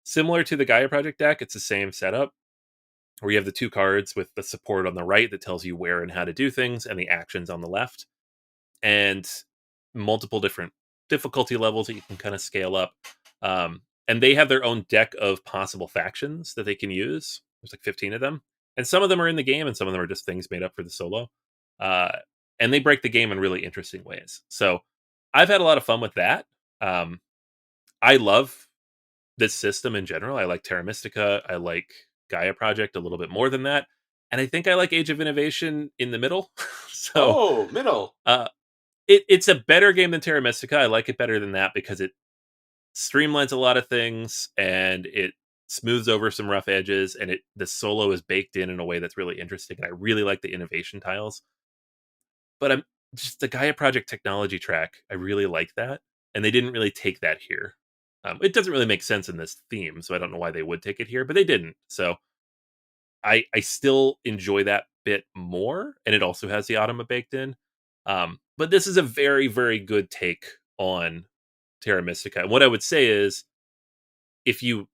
similar to the Gaia Project deck. It's the same setup, where you have the two cards with the support on the right that tells you where and how to do things, and the actions on the left, and multiple different difficulty levels that you can kind of scale up. And they have their own deck of possible factions that they can use. There's like 15 of them, and some of them are in the game, and some of them are just things made up for the solo. Uh, and they break the game in really interesting ways. So I've had a lot of fun with that. Um, I love this system in general. I like Terra Mystica. I like Gaia Project a little bit more than that. And I think I like Age of Innovation in the middle. So
Oh, middle.
uh, it's a better game than Terra Mystica. I like it better than that because it streamlines a lot of things and it smooths over some rough edges, and the solo is baked in a way that's really interesting. And I really like the innovation tiles. But I'm just the Gaia Project technology track. I really like that, and they didn't really take that here. It doesn't really make sense in this theme, so I don't know why they would take it here, but they didn't. So I still enjoy that bit more, and it also has the Automa baked in. But this is a very, very good take on Terra Mystica. And what I would say is, if you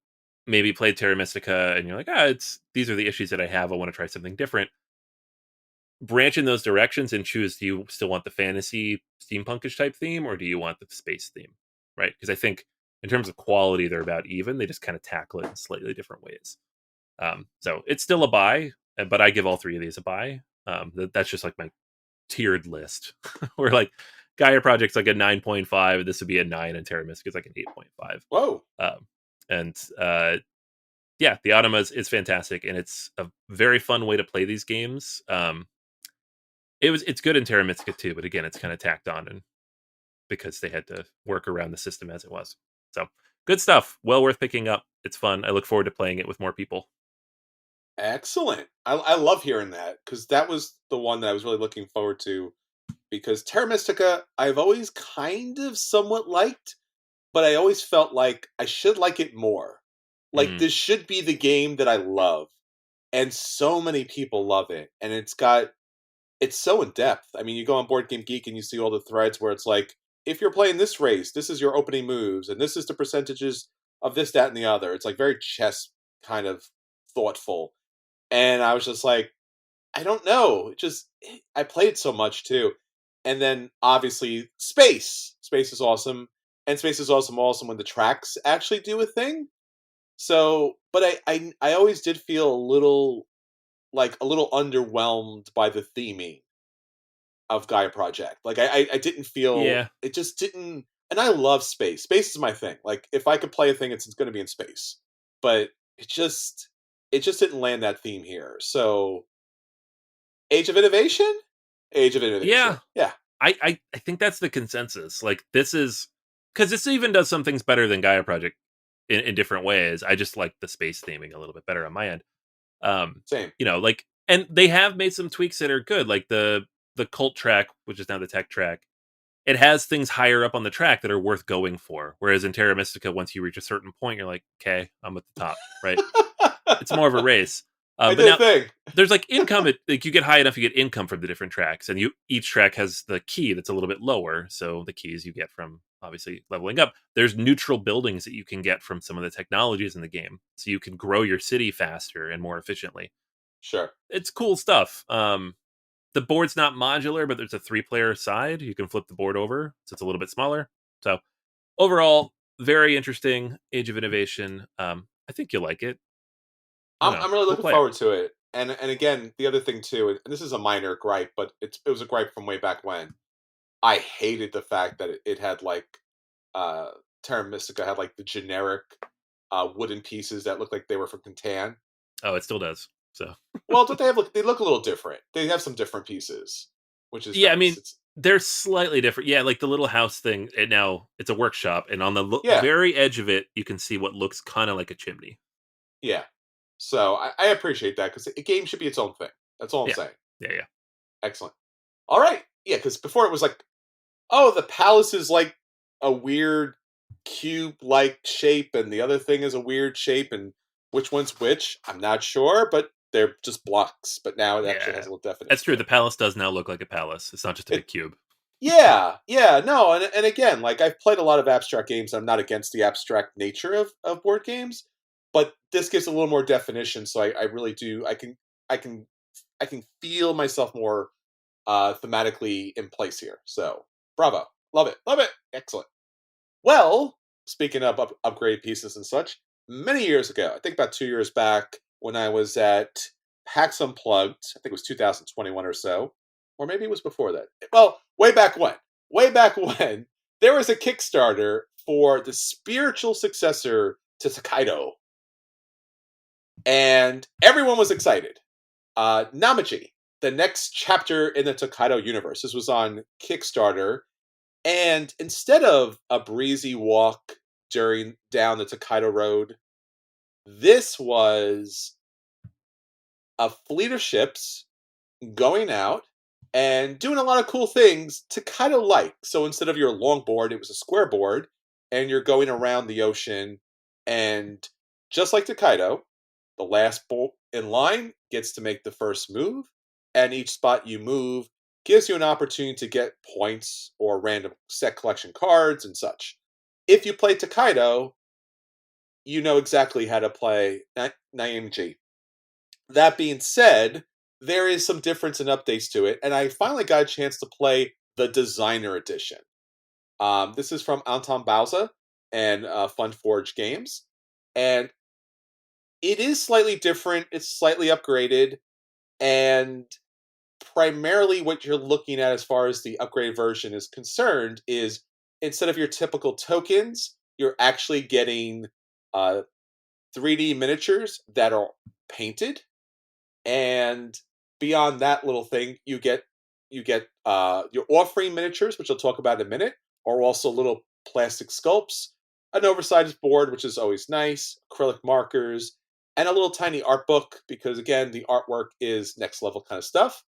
maybe played Terra Mystica and you're like, these are the issues that I have, I want to try something different, branch in those directions and choose, do you still want the fantasy steampunkish type theme, or do you want the space theme, right? Because I think in terms of quality they're about even. They just kind of tackle it in slightly different ways. So it's still a buy, but I give all three of these a buy. That's just like my tiered list where like Gaia Project's like a 9.5, this would be a 9, and Terra Mystica is like an 8.5.
Whoa.
And yeah, the Automa is fantastic, and it's a very fun way to play these games. It's good in Terra Mystica too, but again, it's kind of tacked on, and because they had to work around the system as it was. So good stuff. Well worth picking up. It's fun. I look forward to playing it with more people.
Excellent. I love hearing that because that was the one that I was really looking forward to because Terra Mystica I've always kind of somewhat liked, but I always felt like I should like it more. Like
Mm.
this should be the game that I love, and so many people love it, and it's so in depth. I mean, you go on Board Game Geek and you see all the threads where it's like, if you're playing this race, this is your opening moves, and this is the percentages of this, that, and the other. It's like very chess kind of thoughtful. And I was just like, I don't know. I played so much too. And then obviously Space. Space is awesome. And Space is awesome when the tracks actually do a thing. So, but I always did feel a little underwhelmed by the theming of Gaia Project. Like I didn't feel
Yeah.
it just didn't. And I love space. Space is my thing. Like if I could play a thing, it's going to be in space. But it just didn't land that theme here. So Age of Innovation, Age of Innovation.
Yeah.
Yeah,
I think that's the consensus. Like this is because this even does some things better than Gaia Project in different ways. I just like the space theming a little bit better on my end.
same.
Like, and they have made some tweaks that are good, like the cult track, which is now the tech track. It has things higher up on the track that are worth going for. Whereas in Terra Mystica, once you reach a certain point, you're like, okay, I'm at the top, right? It's more of a race.
I
But
did a
now
thing.
there's like income. Like you get high enough, you get income from the different tracks, and each track has the key that's a little bit lower. So the keys you get from obviously leveling up. There's neutral buildings that you can get from some of the technologies in the game, so you can grow your city faster and more efficiently.
Sure.
It's cool stuff. The board's not modular, but there's a 3-player side. You can flip the board over, so it's a little bit smaller. So overall, very interesting Age of Innovation. I think you'll like it. I don't know.
I'm really
We'll
looking
play it.
forward to it. And again, the other thing too, and this is a minor gripe, but it was a gripe from way back when. I hated the fact that it had like uh Terra Mystica had like the generic wooden pieces that looked like they were from Catan.
Oh, it still does. So
Well, don't they look a little different. They have some different pieces, which is
yeah, I
nice.
mean, they're slightly different. Yeah, like the little house thing. It's a workshop, and on the
Yeah,
very edge of it, you can see what looks kind of like a chimney.
yeah. So I appreciate that because a game should be its own thing. That's all I'm
Yeah,
saying.
yeah.
Excellent. All right. Yeah, because before it was like, oh, the palace is like a weird cube-like shape, and the other thing is a weird shape, and which one's which? I'm not sure, but they're just blocks. But now it actually
Yeah,
has a little
that's
definition
true.
to
The
it.
palace does now look like a palace. It's not just a big cube.
Yeah, yeah, no, and again, like I've played a lot of abstract games. I'm not against the abstract nature of board games, but this gives a little more definition. So I really do. I can I can feel myself more thematically in place here. So bravo, love it, excellent. Well, speaking of upgrade pieces and such, many years ago, I think about 2 years back, when I was at PAX Unplugged, I think it was 2021 or so, or maybe it was before that. Well, way back when, there was a Kickstarter for the spiritual successor to Takedo, and everyone was excited. Namiji, the next chapter in the Takedo universe. This was on Kickstarter, and instead of a breezy walk during down the Takedo Road, this was a fleet of ships going out and doing a lot of cool things to kind of like. So instead of your long board, it was a square board, and you're going around the ocean. And just like Takedo, the last boat in line gets to make the first move, and each spot you move gives you an opportunity to get points or random set collection cards and such. If you play Takedo, you know exactly how to play Namiji. That being said, there is some difference and updates to it, and I finally got a chance to play the Designer Edition. This is from Anton Bauza and Fun Forge Games, and it is slightly different. It's slightly upgraded, and primarily what you're looking at as far as the upgraded version is concerned is instead of your typical tokens, you're actually getting uh, 3D miniatures that are painted, and beyond that little thing, you get your offering miniatures, which I'll talk about in a minute, or also little plastic sculpts, an oversized board, which is always nice, acrylic markers, and a little tiny art book because again, the artwork is next level kind of stuff.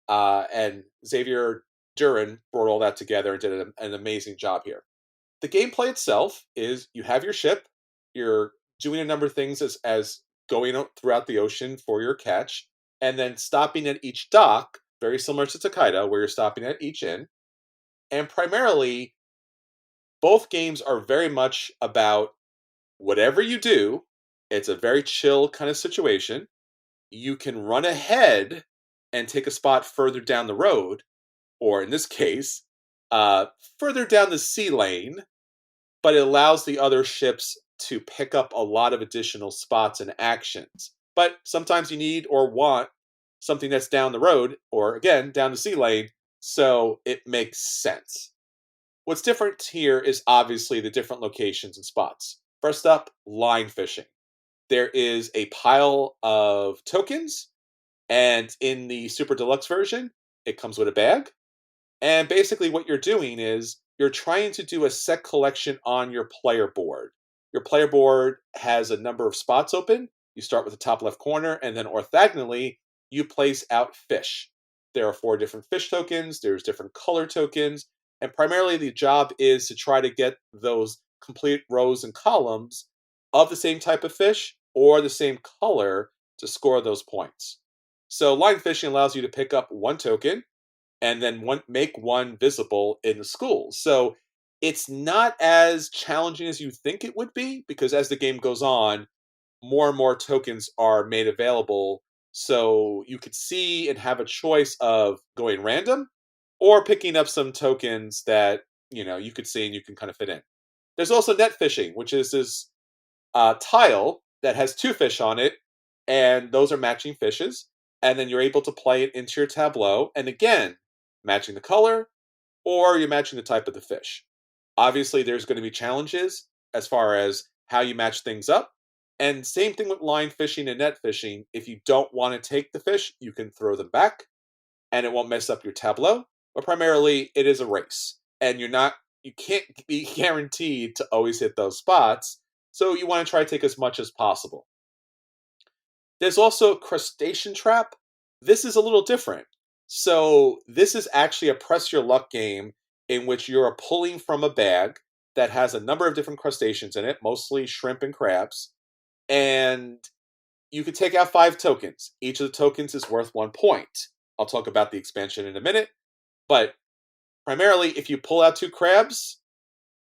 And Xavier Durin brought all that together and did an amazing job here. The gameplay itself is you have your ship, you're doing a number of things as going throughout the ocean for your catch, and then stopping at each dock, very similar to Tokaido, where you're stopping at each inn. And primarily, both games are very much about whatever you do, it's a very chill kind of situation. You can run ahead and take a spot further down the road, or in this case, uh, further down the sea lane, but it allows the other ships to pick up a lot of additional spots and actions. But sometimes you need or want something that's down the road, or again, down the sea lane, so it makes sense. What's different here is obviously the different locations and spots. First up, line fishing. There is a pile of tokens, and in the Super Deluxe version, it comes with a bag. And basically, what you're doing is you're trying to do a set collection on your player board. Your player board has a number of spots open. You start with the top left corner, and then orthogonally, you place out fish. There are 4 different fish tokens, there's different color tokens, and primarily the job is to try to get those complete rows and columns of the same type of fish or the same color to score those points. So line fishing allows you to pick up 1 token and then make one visible in the schools. So it's not as challenging as you think it would be, because as the game goes on, more and more tokens are made available. So you could see and have a choice of going random or picking up some tokens that you could see and you can kind of fit in. There's also net fishing, which is this tile that has 2 fish on it, and those are matching fishes. And then you're able to play it into your tableau. And again, matching the color, or you're matching the type of the fish. Obviously, there's going to be challenges as far as how you match things up. And same thing with line fishing and net fishing. If you don't want to take the fish, you can throw them back and it won't mess up your tableau. But primarily, it is a race. And you can't be guaranteed to always hit those spots. So you want to try to take as much as possible. There's also Crustacean Trap. This is a little different. So this is actually a press your luck game in which you're pulling from a bag that has a number of different crustaceans in it, mostly shrimp and crabs. And you can take out 5 tokens. Each of the tokens is worth 1 point. I'll talk about the expansion in a minute. But primarily, if you pull out 2 crabs,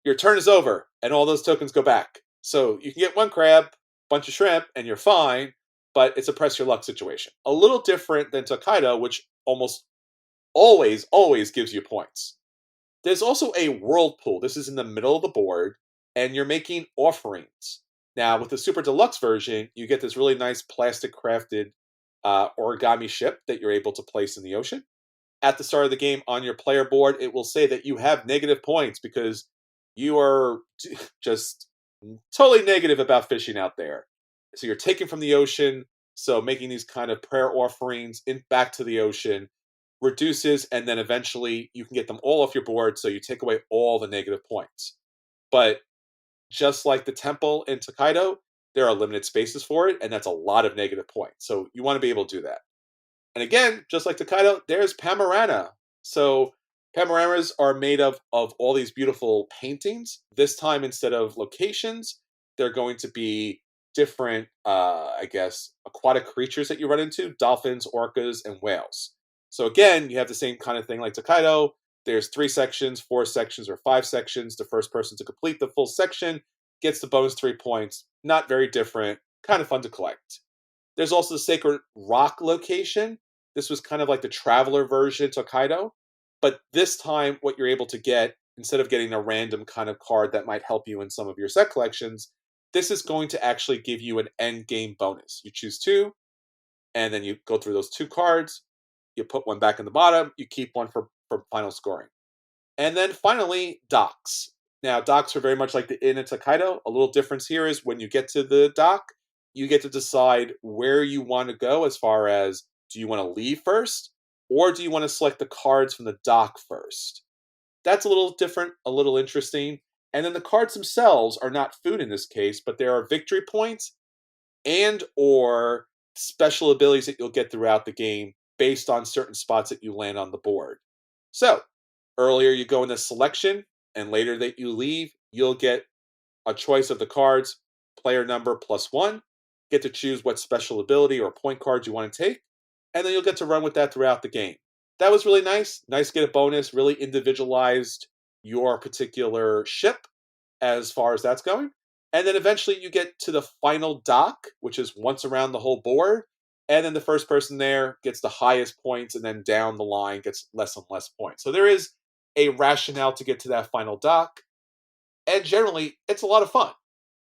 your turn is over and all those tokens go back. So you can get 1 crab, bunch of shrimp, and you're fine. But it's a press your luck situation. A little different than Tokaido, which almost always gives you points. There's also a whirlpool. This is in the middle of the board, and you're making offerings. Now, with the Super Deluxe version, you get this really nice plastic crafted origami ship that you're able to place in the ocean. At the start of the game on your player board, it will say that you have negative points because you are just totally negative about fishing out there. So you're taking from the ocean, so making these kind of prayer offerings back to the ocean reduces, and then eventually you can get them all off your board, so you take away all the negative points. But just like the temple in Tokaido, there are limited spaces for it, and that's a lot of negative points. So you want to be able to do that. And again, just like Tokaido, there's Panorama. So panoramas are made of all these beautiful paintings. This time, instead of locations, they're going to be different, aquatic creatures that you run into: dolphins, orcas, and whales. So again, you have the same kind of thing like Tokaido. There's 3 sections, 4 sections, or 5 sections. The first person to complete the full section gets the bonus 3 points. Not very different. Kind of fun to collect. There's also the Sacred Rock location. This was kind of like the Traveler version of Tokaido. But this time, what you're able to get, instead of getting a random kind of card that might help you in some of your set collections, this is going to actually give you an end game bonus. You choose 2, and then you go through those 2 cards. You put 1 back in the bottom. You keep 1 for final scoring. And then finally, docks. Now, docks are very much like the inn in Tokaido. A little difference here is when you get to the dock, you get to decide where you want to go as far as, do you want to leave first, or do you want to select the cards from the dock first? That's a little different, a little interesting. And then the cards themselves are not food in this case, but there are victory points and or special abilities that you'll get throughout the game based on certain spots that you land on the board. So, earlier you go into selection, and later that you leave, you'll get a choice of the cards, player number +1, get to choose what special ability or point cards you want to take, and then you'll get to run with that throughout the game. That was really nice. Nice to get a bonus, really individualized your particular ship as far as that's going. And then eventually you get to the final dock, which is once around the whole board. And then the first person there gets the highest points, and then down the line gets less and less points. So there is a rationale to get to that final dock. And generally, it's a lot of fun.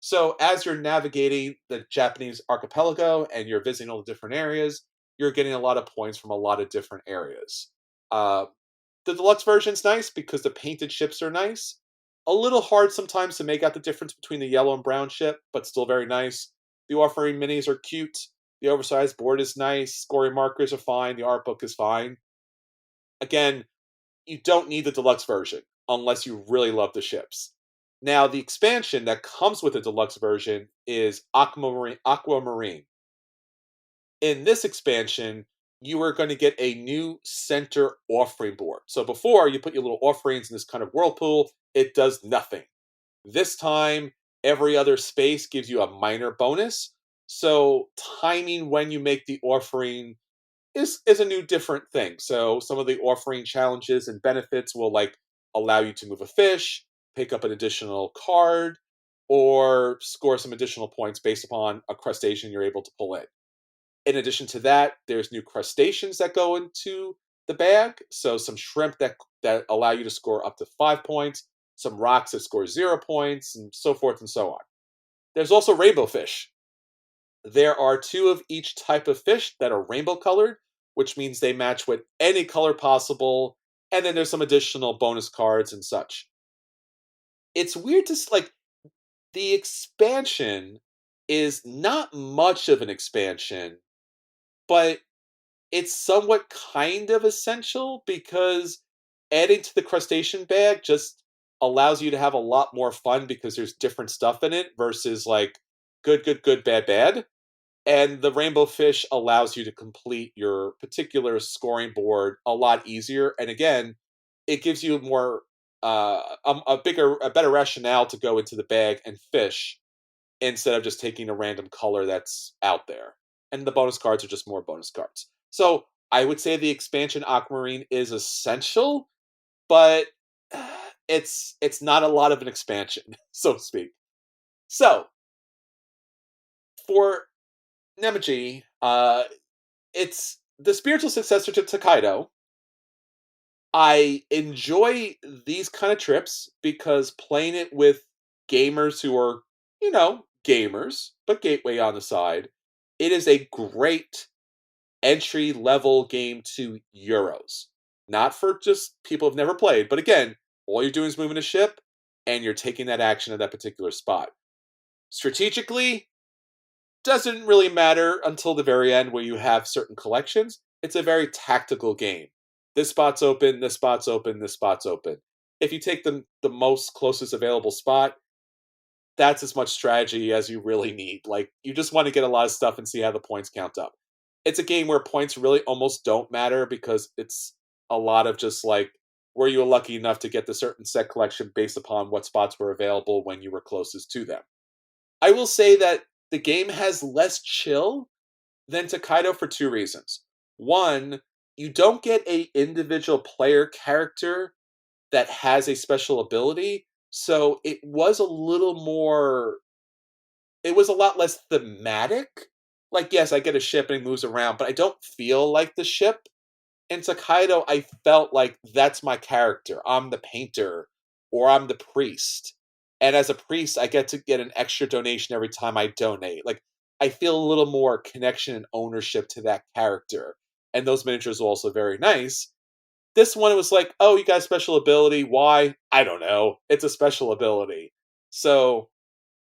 So as you're navigating the Japanese archipelago and you're visiting all the different areas, you're getting a lot of points from a lot of different areas. Uh, the deluxe version's nice because the painted ships are nice. A little hard sometimes to make out the difference between the yellow and brown ship, but still very nice. The offering minis are cute. The oversized board is nice. Scoring markers are fine. The art book is fine. Again, you don't need the deluxe version unless you really love the ships. Now, the expansion that comes with the deluxe version is Aquamarine. In this expansion, you are going to get a new center offering board. So before, you put your little offerings in this kind of whirlpool, it does nothing. This time, every other space gives you a minor bonus. So timing when you make the offering is a new different thing. So some of the offering challenges and benefits will like allow you to move a fish, pick up an additional card, or score some additional points based upon a crustacean you're able to pull in. In addition to that, there's new crustaceans that go into the bag. So some shrimp that allow you to score up to 5 points, some rocks that score 0 points, and so forth and so on. There's also rainbow fish. There are 2 of each type of fish that are rainbow colored, which means they match with any color possible. And then there's some additional bonus cards and such. It's weird to like the expansion is not much of an expansion, but it's somewhat kind of essential because adding to the crustacean bag just allows you to have a lot more fun because there's different stuff in it versus like good, good, good, bad, bad. And the rainbow fish allows you to complete your particular scoring board a lot easier. And again, it gives you more a better rationale to go into the bag and fish instead of just taking a random color that's out there. And the bonus cards are just more bonus cards. So I would say the expansion Aquamarine is essential, but it's not a lot of an expansion, so to speak. So for Namiji, it's the spiritual successor to Tokaido. I enjoy these kind of trips because playing it with gamers who are, gamers, but gateway on the side, it is a great entry level game to Euros. Not for just people who've never played, but again, all you're doing is moving a ship and you're taking that action at that particular spot. Strategically, doesn't really matter until the very end where you have certain collections. It's a very tactical game. This spot's open, this spot's open, this spot's open. If you take the most closest available spot, that's as much strategy as you really need. Like, you just want to get a lot of stuff and see how the points count up. It's a game where points really almost don't matter because it's a lot of just like, were you lucky enough to get the certain set collection based upon what spots were available when you were closest to them. I will say that the game has less chill than Tokaido for 2 reasons. One, you don't get a individual player character that has a special ability, so it was a lot less thematic. Like, yes, I get a ship and it moves around, but I don't feel like the ship. In Tokaido, I felt like that's my character. I'm the painter, or I'm the priest. And as a priest, I get to get an extra donation every time I donate. Like, I feel a little more connection and ownership to that character. And those miniatures are also very nice. This one was like, oh, you got a special ability. Why? I don't know. It's a special ability. So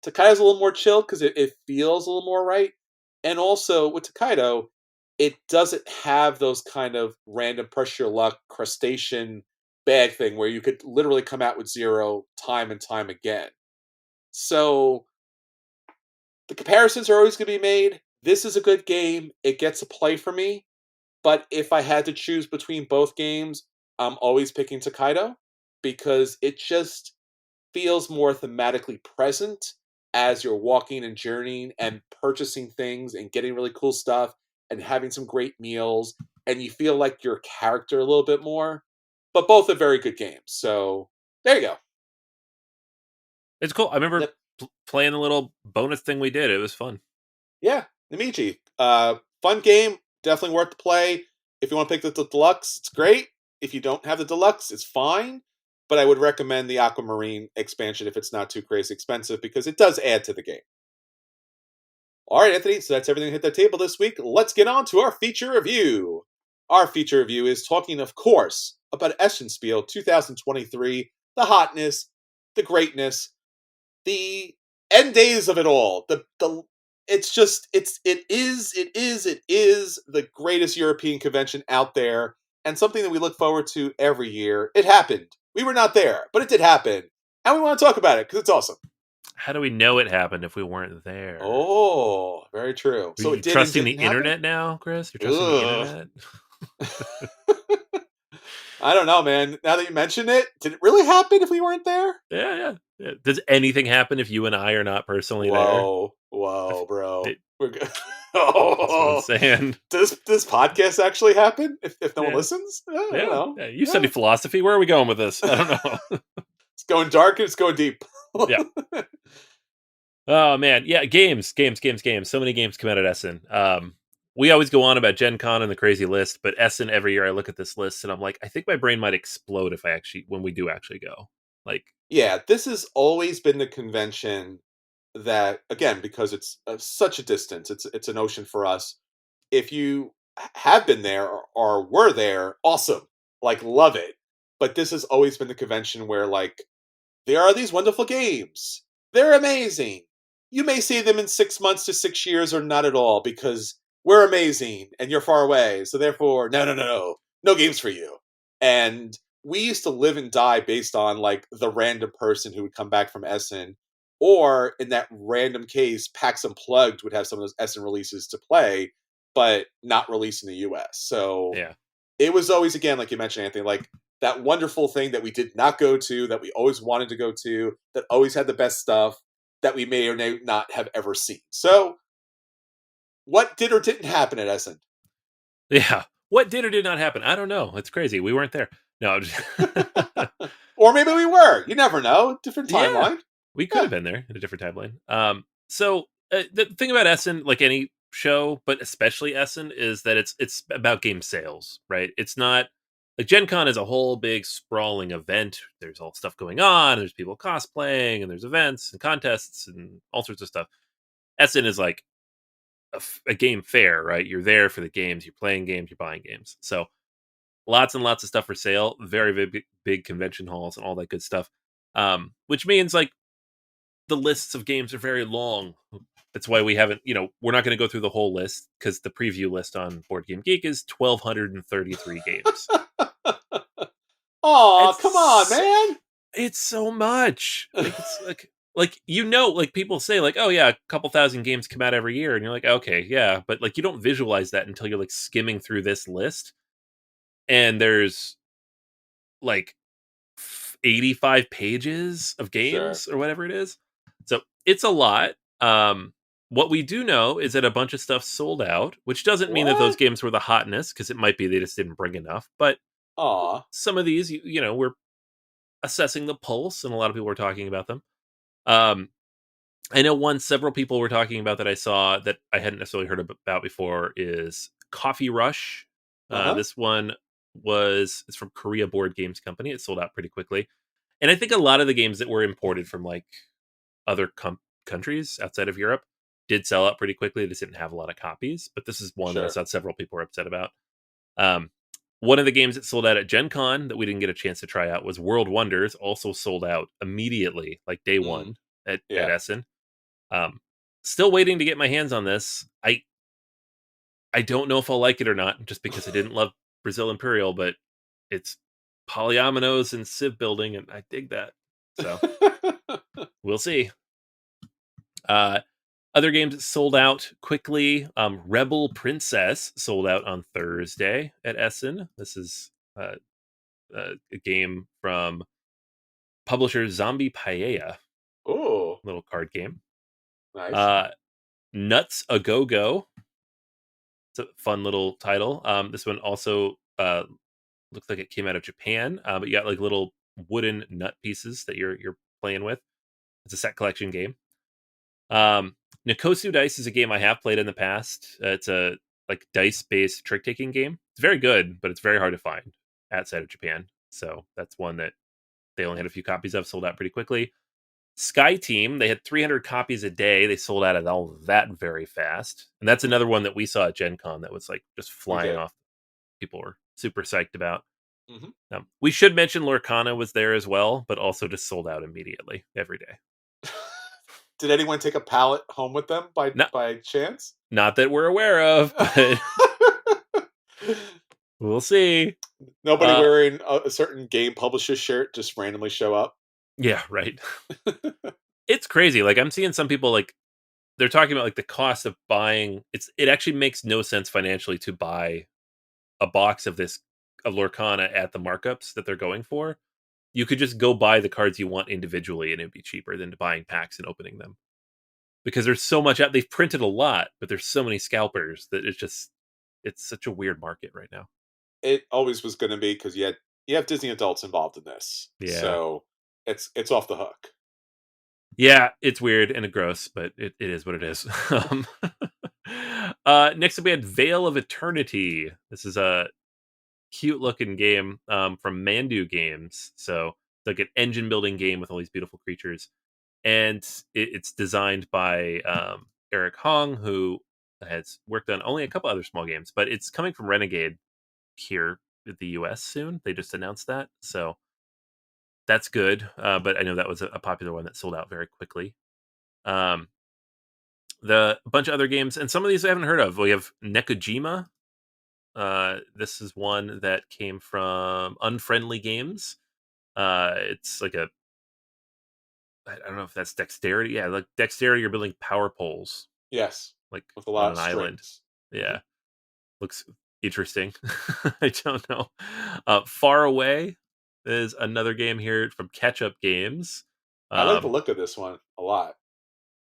Takaido's a little more chill because it feels a little more right. And also with Tokaido, it doesn't have those kind of random pressure luck crustacean bag thing where you could literally come out with 0 time and time again. So the comparisons are always going to be made. This is a good game. It gets a play for me. But if I had to choose between both games, I'm always picking Tokaido because it just feels more thematically present as you're walking and journeying and purchasing things and getting really cool stuff and having some great meals, and you feel like your character a little bit more. But both are very good games. So there you go.
It's cool. I remember
Yep.
playing the little bonus thing we did. It was fun.
Yeah, Namiji. Fun game. Definitely worth the play. If you want to pick the deluxe, it's great. If you don't have the deluxe, it's fine. But I would recommend the Aquamarine expansion if it's not too crazy expensive because it does add to the game. All right, Anthony. So that's everything that hit the table this week. Let's get on to our feature review. Our feature review is talking, of course, about Essen Spiel 2023, the hotness, the greatness, the end days of it all. The it's just it is the greatest European convention out there, and something that we look forward to every year. It happened. We were not there, but it did happen, and we want to talk about it because it's awesome.
How do we know it happened if we weren't there?
Oh, very true.
Are
So
you
it did and
trusting the
didn't happen.
internet now, Chris? You're trusting the
Ugh.
internet?
I don't know, man. Now that you mention it, did it really happen if we weren't there?
Yeah. Does anything happen if you and I are not personally there?
Whoa, bro.
It,
We're good.
that's what I'm
Oh,
saying.
does this podcast actually happen if no one
Yeah,
listens? I don't know.
You
Yeah.
study philosophy. Where are we going with this? I don't know.
It's going dark and it's going deep.
Yeah. Oh man, yeah, games. So many games come out at Essen. We always go on about Gen Con and the crazy list, but Essen every year I look at this list and I'm like, I think my brain might explode if I actually when we do actually go. Like,
Yeah, this has always been the convention that, again, because it's such a distance, it's an ocean for us. If you have been there or were there, awesome, like love it. But this has always been the convention where like there are these wonderful games. They're amazing. You may see them in 6 months to 6 years or not at all because we're amazing and you're far away. So therefore, no games for you. And we used to live and die based on like the random person who would come back from Essen, or in that random case, PAX Unplugged would have some of those Essen releases to play, but not released in the US. So
yeah.
it was always, again, like you mentioned, Anthony, like that wonderful thing that we did not go to, that we always wanted to go to, that always had the best stuff that we may or may not have ever seen. So, what did or didn't happen at Essen?
Yeah. What did or did not happen? I don't know. It's crazy. We weren't there. No.
Or maybe we were. You never know. Different
Yeah.
timeline.
We could
Yeah.
have been there in a different timeline. So the thing about Essen, like any show, but especially Essen, is that it's about game sales, right? It's not like Gen Con is a whole big sprawling event. There's all stuff going on. There's people cosplaying, and there's events and contests and all sorts of stuff. Essen is like a game fair, right? You're there for the games. You're playing games. You're buying games. So lots and lots of stuff for sale. Very big convention halls and all that good stuff. Which means like the lists of games are very long. That's why we haven't, we're not going to go through the whole list because the preview list on Board Game Geek is 1,233 games.
Aw, come on,
It's
man.
it's so much. It's like people say like, oh yeah, a couple thousand games come out every year, and you're like, okay, yeah, but like you don't visualize that until you're like skimming through this list, and there's like 85 pages of
Sure.
games or whatever it is. So it's a lot. What we do know is that a bunch of stuff sold out, which doesn't mean that those
What?
games were the hotness, because it might be they just didn't bring enough. But
Aw.
some of these, we're assessing the pulse, and a lot of people were talking about them. Um, I know several people were talking about that I saw that I hadn't necessarily heard about before is Coffee Rush.
Uh-huh.
This one it's from Korea Board Games Company. It sold out pretty quickly. And I think a lot of the games that were imported from like other countries outside of Europe did sell out pretty quickly. They just didn't have a lot of copies. But this is one that I
Sure.
saw several people were upset about. One of the games that sold out at Gen Con that we didn't get a chance to try out was World Wonders, also sold out immediately, like day one at
Yeah.
Essen. Still waiting to get my hands on this. I don't know if I'll like it or not, just because I didn't love Brazil Imperial, but it's polyominoes and civ building, and I dig that. So we'll see. Other games that sold out quickly. Rebel Princess sold out on Thursday at Essen. This is a game from publisher Zombie Paella,
Ooh,
little card game.
nice.
Nuts A Go Go. It's a fun little title. This one also looks like it came out of Japan, but you got like little wooden nut pieces that you're playing with. It's a set collection game. Nikosu Dice is a game I have played in the past. It's a like dice based trick taking game. It's very good, but it's very hard to find outside of Japan. So that's one that they only had a few copies of, sold out pretty quickly. Sky Team, they had 300 copies a day. They sold out of all of that very fast. And that's another one that we saw at Gen Con that was like just flying off. People were super psyched about. We should mention Lorcana was there as well, but also just sold out immediately every day.
Did anyone take a pallet home with them by chance?
Not that we're aware of, but we'll see.
Nobody wearing a certain game publisher shirt just randomly show up?
Yeah, right. It's crazy. Like, I'm seeing some people, like, they're talking about, like, the cost of buying. It actually makes no sense financially to buy a box of Lorcana at the markups that they're going for. You could just go buy the cards you want individually, and it'd be cheaper than buying packs and opening them. Because there's so much out. They've printed a lot, but there's so many scalpers that it's such a weird market right now.
It always was going to be, because you have Disney adults involved in this.
Yeah.
So it's off the hook.
Yeah, it's weird and gross, but it is what it is. Next up, we had Veil of Eternity. This is a cute looking game from Mandu Games. So it's like an engine building game with all these beautiful creatures. And it's designed by Eric Hong, who has worked on only a couple other small games, but it's coming from Renegade here in the US soon. They just announced that. So that's good. But I know that was a popular one that sold out very quickly. The bunch of other games, and some of these I haven't heard of. We have Nekojima. This is one that came from Unfriendly Games. It's like I don't know if that's dexterity. Yeah, like dexterity. You're building power poles.
Yes,
like
with a lot
on
of
an island. Yeah, looks interesting. I don't know. Far Away is another game here from Catch Up Games.
I like the look of this one a lot.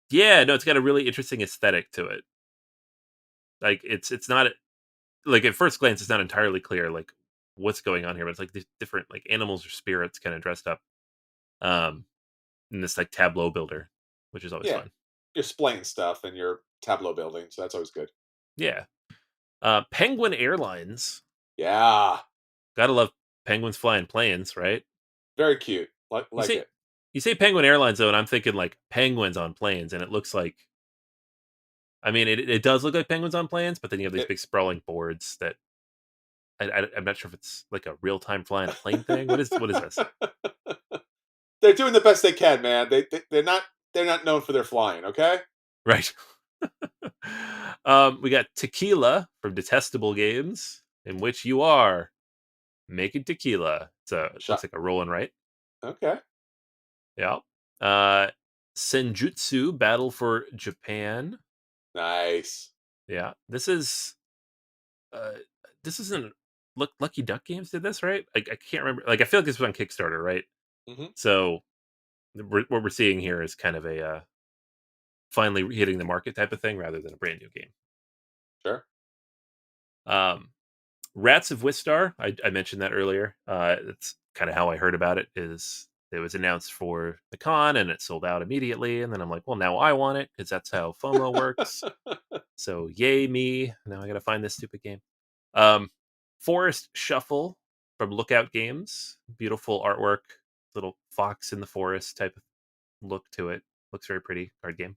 Yeah, no, it's got a really interesting aesthetic to it. Like it's not like at first glance, it's not entirely clear like what's going on here, but it's like these different like animals or spirits kind of dressed up. In this like tableau builder, which is always fun.
You're splaying stuff and you're tableau building, so that's always good.
Yeah. Penguin Airlines.
Yeah.
Gotta love penguins flying planes, right?
Very cute. Like it.
You say Penguin Airlines though, and I'm thinking like penguins on planes, and it looks like, I mean, it does look like penguins on planes, but then you have these big sprawling boards that I'm not sure if it's like a real time flying a plane thing. What is this?
They're doing the best they can, man. They're not known for their flying. Okay.
Right. We got Tequila from Detestable Games, in which you are making tequila. So it looks like a roll and write.
Okay.
Yeah. Senjutsu Battle for Japan.
Nice.
Yeah. This isn't Lucky Duck Games did this, right? I can't remember. Like I feel like this was on Kickstarter, right?
Mm-hmm.
So what we're seeing here is kind of a finally hitting the market type of thing rather than a brand new game.
Sure.
Rats of Wistar. I mentioned that earlier. That's kind of how I heard about it. Is it was announced for the con and it sold out immediately, and then I'm like, well, now I want it because that's how FOMO works. So yay me! Now I got to find this stupid game. Forest Shuffle from Lookout Games. Beautiful artwork, little fox in the forest type of look to it. Looks very pretty. Card game.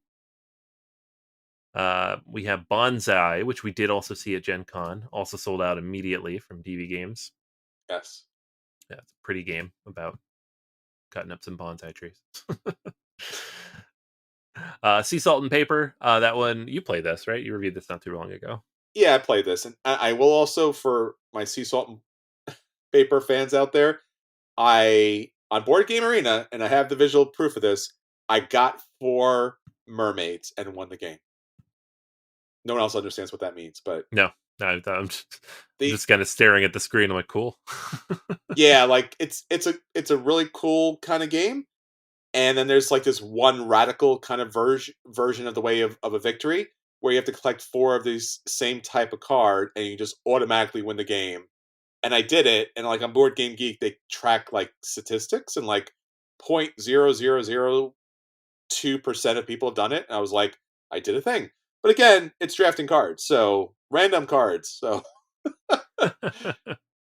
We have Bonsai, which we did also see at Gen Con. Also sold out immediately from DV Games.
Yes.
Yeah, it's a pretty game about cutting up some bonsai trees. Sea Salt and Paper. That one, you played this, right? You reviewed this not too long ago.
Yeah, I played this. And I will also, for my Sea Salt and Paper fans out there, on Board Game Arena, and I have the visual proof of this, I got 4 mermaids and won the game. No one else understands what that means, but
no, I'm
The
just kind of staring at the screen. I'm like, cool.
Yeah, like it's a really cool kind of game. And then there's like this one radical kind of version of the way of a victory where you have to collect four of these same type of card and you just automatically win the game. And I did it, and like on Board Game Geek, they track like statistics, and like 0.0002% of people have done it. And I was like, I did a thing. But again, it's drafting cards, so random cards. So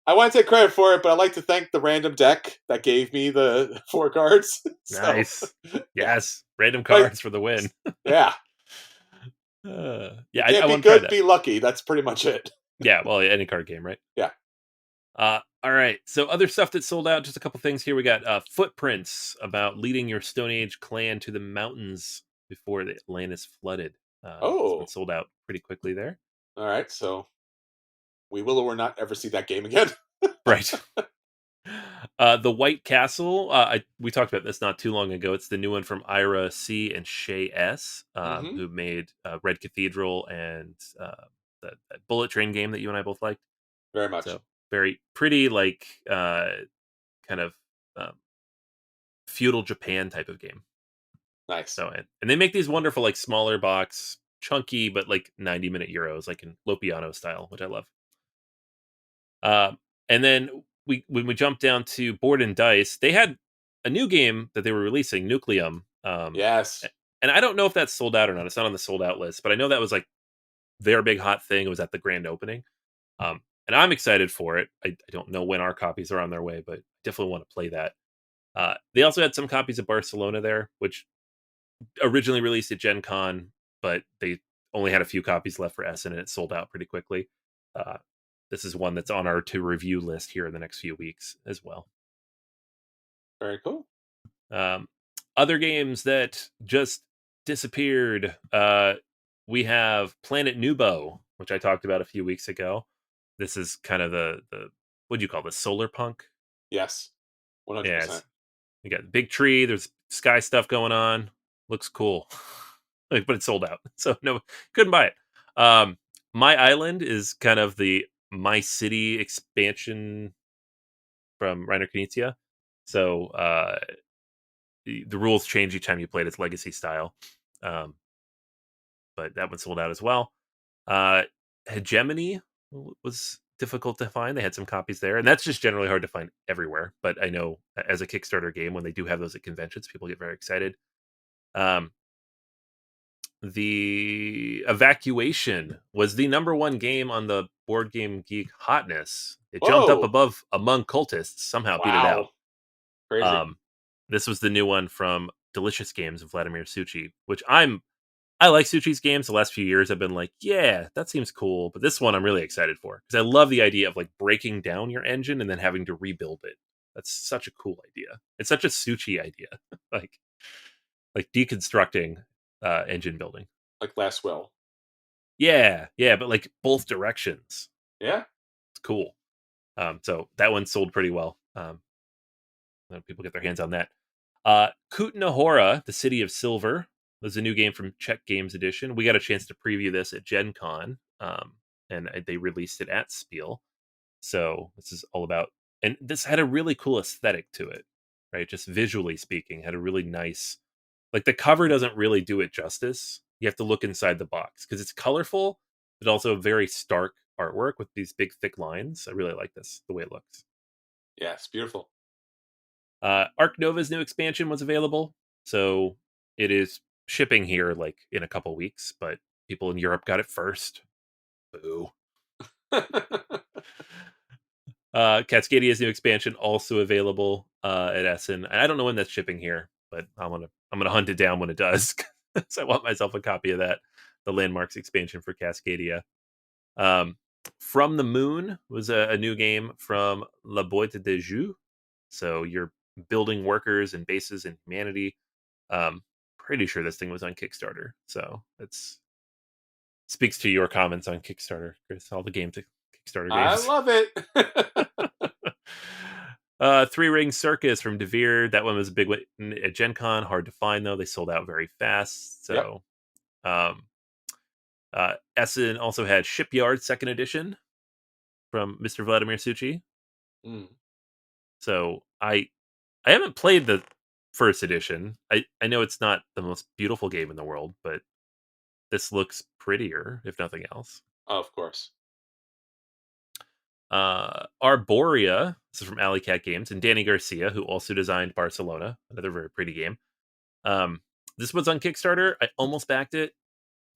I want to take credit for it, but I'd like to thank the random deck that gave me the four cards. So
Nice.
yeah,
Yes. Random
but
cards for the win.
yeah,
Yeah,
you can't
I
be
want to try
good,
that.
be lucky. That's pretty much it.
Yeah, well, any card game, right?
Yeah.
All right. So other stuff that sold out, just a couple things here. We got Footprints about leading your Stone Age clan to the mountains before the Atlantis flooded. This one
Oh,
sold out pretty quickly there.
all right. So we will or not ever see that game again.
Right. The White Castle. We talked about this not too long ago. It's the new one from Ira C and Shay S,
Hmm.
who made Red Cathedral and that Bullet Train game that you and I both liked.
Very much.
So very pretty, like kind of um, feudal Japan type of game.
Nice.
So and they make these wonderful like smaller box, chunky but like 90-minute euros, like in Lopiano style, which I love. And then when we jump down to Board and Dice, they had a new game that they were releasing, Nucleum.
Yes.
And I don't know if that's sold out or not. It's not on the sold out list, but I know that was like their big hot thing. It was at the grand opening. And I'm excited for it. I don't know when our copies are on their way, but definitely want to play that. They also had some copies of Barcelona there, which originally released at Gen Con, but they only had a few copies left for Essen, and it sold out pretty quickly. Uh, this is one that's on our to review list here in the next few weeks as well.
Very cool.
Um, Other games that just disappeared. We have Planet Nubo, which I talked about a few weeks ago. This is kind of the what do you call this? Solar punk.
Yes.
Yes,
100%.
you got the big tree. There's sky stuff going on. Looks cool, like, but it's sold out, so no, couldn't buy it. My Island is kind of the My City expansion from Reiner Knizia. So the rules change each time you play it. It's legacy style, but that one sold out as well. Hegemony was difficult to find. They had some copies there, and that's just generally hard to find everywhere. But I know as a Kickstarter game, when they do have those at conventions, people get very excited. The Evacuation was the number one game on the Board Game Geek Hotness. It jumped up
Whoa.
above Among Cultists, somehow beat it out.
Wow. Crazy.
This was the new one from Delicious Games of Vladimir Suchi, which I like Suchi's games. The last few years I've been like, yeah, that seems cool. But this one I'm really excited for because I love the idea of like breaking down your engine and then having to rebuild it. That's such a cool idea. It's such a Suchi idea. like like deconstructing engine building.
Like Last Will.
Yeah, but like both directions.
Yeah.
It's cool. So that one sold pretty well. People get their hands on that. Kutnahora, the City of Silver, was a new game from Czech Games Edition. We got a chance to preview this at Gen Con, and they released it at Spiel. So this is all about, and this had a really cool aesthetic to it, right? Just visually speaking, had a really nice, like the cover doesn't really do it justice. You have to look inside the box because it's colorful, but also very stark artwork with these big thick lines. I really like this, the way it looks.
Yeah, it's beautiful.
Arc Nova's new expansion was available, so it is shipping here like in a couple weeks, but people in Europe got it first. Boo. Cascadia's new expansion also available at Essen. I don't know when that's shipping here, but I'm gonna hunt it down when it does. So I want myself a copy of that, the Landmarks expansion for Cascadia. From the Moon was a new game from La Boîte de Jeux. So you're building workers and bases in humanity. Pretty sure this thing was on Kickstarter, so it's speaks to your comments on Kickstarter, Chris. All the games, Kickstarter
I
games.
love it.
Three Ring Circus from Devere. That one was a big one at Gen Con. Hard to find though. They sold out very fast. So, Essen also had Shipyard Second Edition from Mr. Vladimir Suchi.
Mm.
So I haven't played the first edition. I know it's not the most beautiful game in the world, but this looks prettier, if nothing else.
Oh, of course.
Arborea, this is from Alley Cat Games, and Danny Garcia, who also designed Barcelona, another very pretty game. This was on Kickstarter. I almost backed it,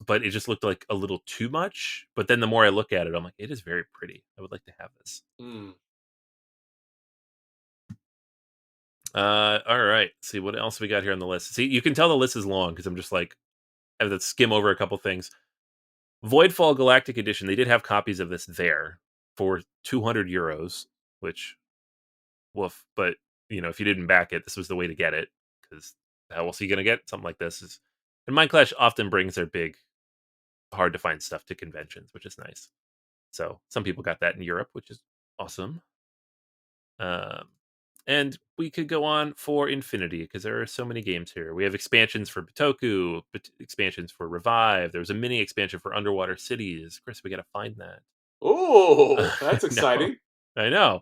but it just looked like a little too much. But then the more I look at it, I'm like, it is very pretty. I would like to have this.
Mm.
All right. Let's see what else we got here on the list. See, you can tell the list is long because I'm just like, I have to skim over a couple things. Voidfall Galactic Edition, they did have copies of this there for €200, which woof. But if you didn't back it, this was the way to get it, because how else are you gonna get something like this? And Mindclash often brings their big, hard to find stuff to conventions, which is nice. So some people got that in Europe, which is awesome. And we could go on for infinity because there are so many games here. We have expansions for Bitoku, expansions for Revive. There's a mini expansion for Underwater Cities. Chris, we got to find that.
Oh, that's
No,
exciting.
I know.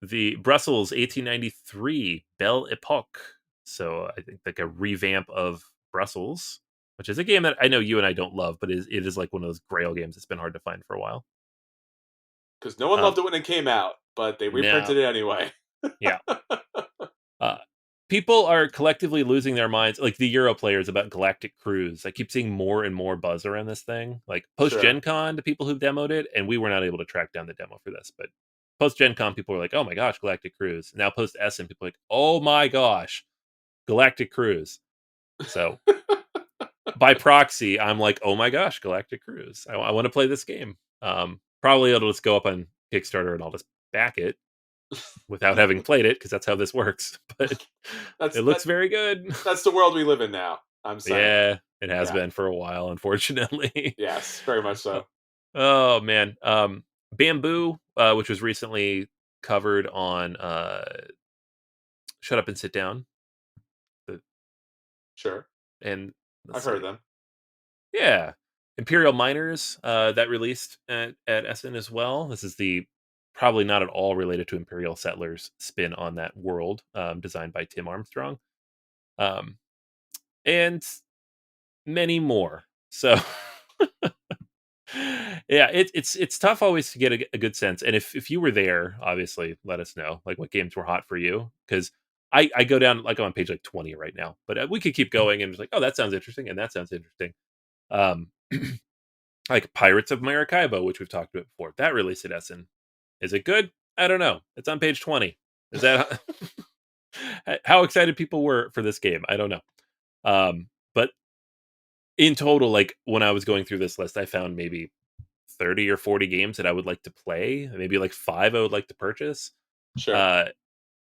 The Brussels 1893 Belle Epoque. So I think like a revamp of Brussels, which is a game that I know you and I don't love, but it is like one of those Grail games that's been hard to find for a while.
Because no one
Um,
loved it when it came out, but they
now,
reprinted it anyway.
yeah. Uh, People are collectively losing their minds, like the Euro players, about Galactic Cruise. I keep seeing more and more buzz around this thing. Like post
Sure.
Gen Con, the people who've demoed it, and we were not able to track down the demo for this, but post Gen Con, people were like, "Oh my gosh, Galactic Cruise!" Now post Essen, people are like, "Oh my gosh, Galactic Cruise!" So by proxy, I'm like, "Oh my gosh, Galactic Cruise! I want to play this game." Probably it'll just go up on Kickstarter, and I'll just back it without having played it because that's how this works. But
That's
it looks very good.
that's the world we live in now. I'm saying.
Yeah, it has
Yeah.
been for a while, unfortunately.
Yes, very much so.
Oh man, Bamboo, which was recently covered on Shut Up and Sit Down, the-
Sure.
and let's
I've heard of
see,
them.
yeah, Imperial Miners, that released at Essen as well. This is the probably not at all related to Imperial Settlers spin on that world, designed by Tim Armstrong, um, and many more. So yeah, it's tough always to get a good sense. And if you were there, obviously let us know like what games were hot for you, because I go down, like I'm on page like 20 right now, but we could keep going and just like, oh, that sounds interesting, and that sounds interesting. um like Pirates of Maracaibo, which we've talked about before, that released at Essen. Is it good? I don't know. It's on page 20. Is that how excited people were for this game? I don't know. But in total, like when I was going through this list, I found maybe 30 or 40 games that I would like to play, maybe like 5 I would like to purchase.
Sure.
Uh,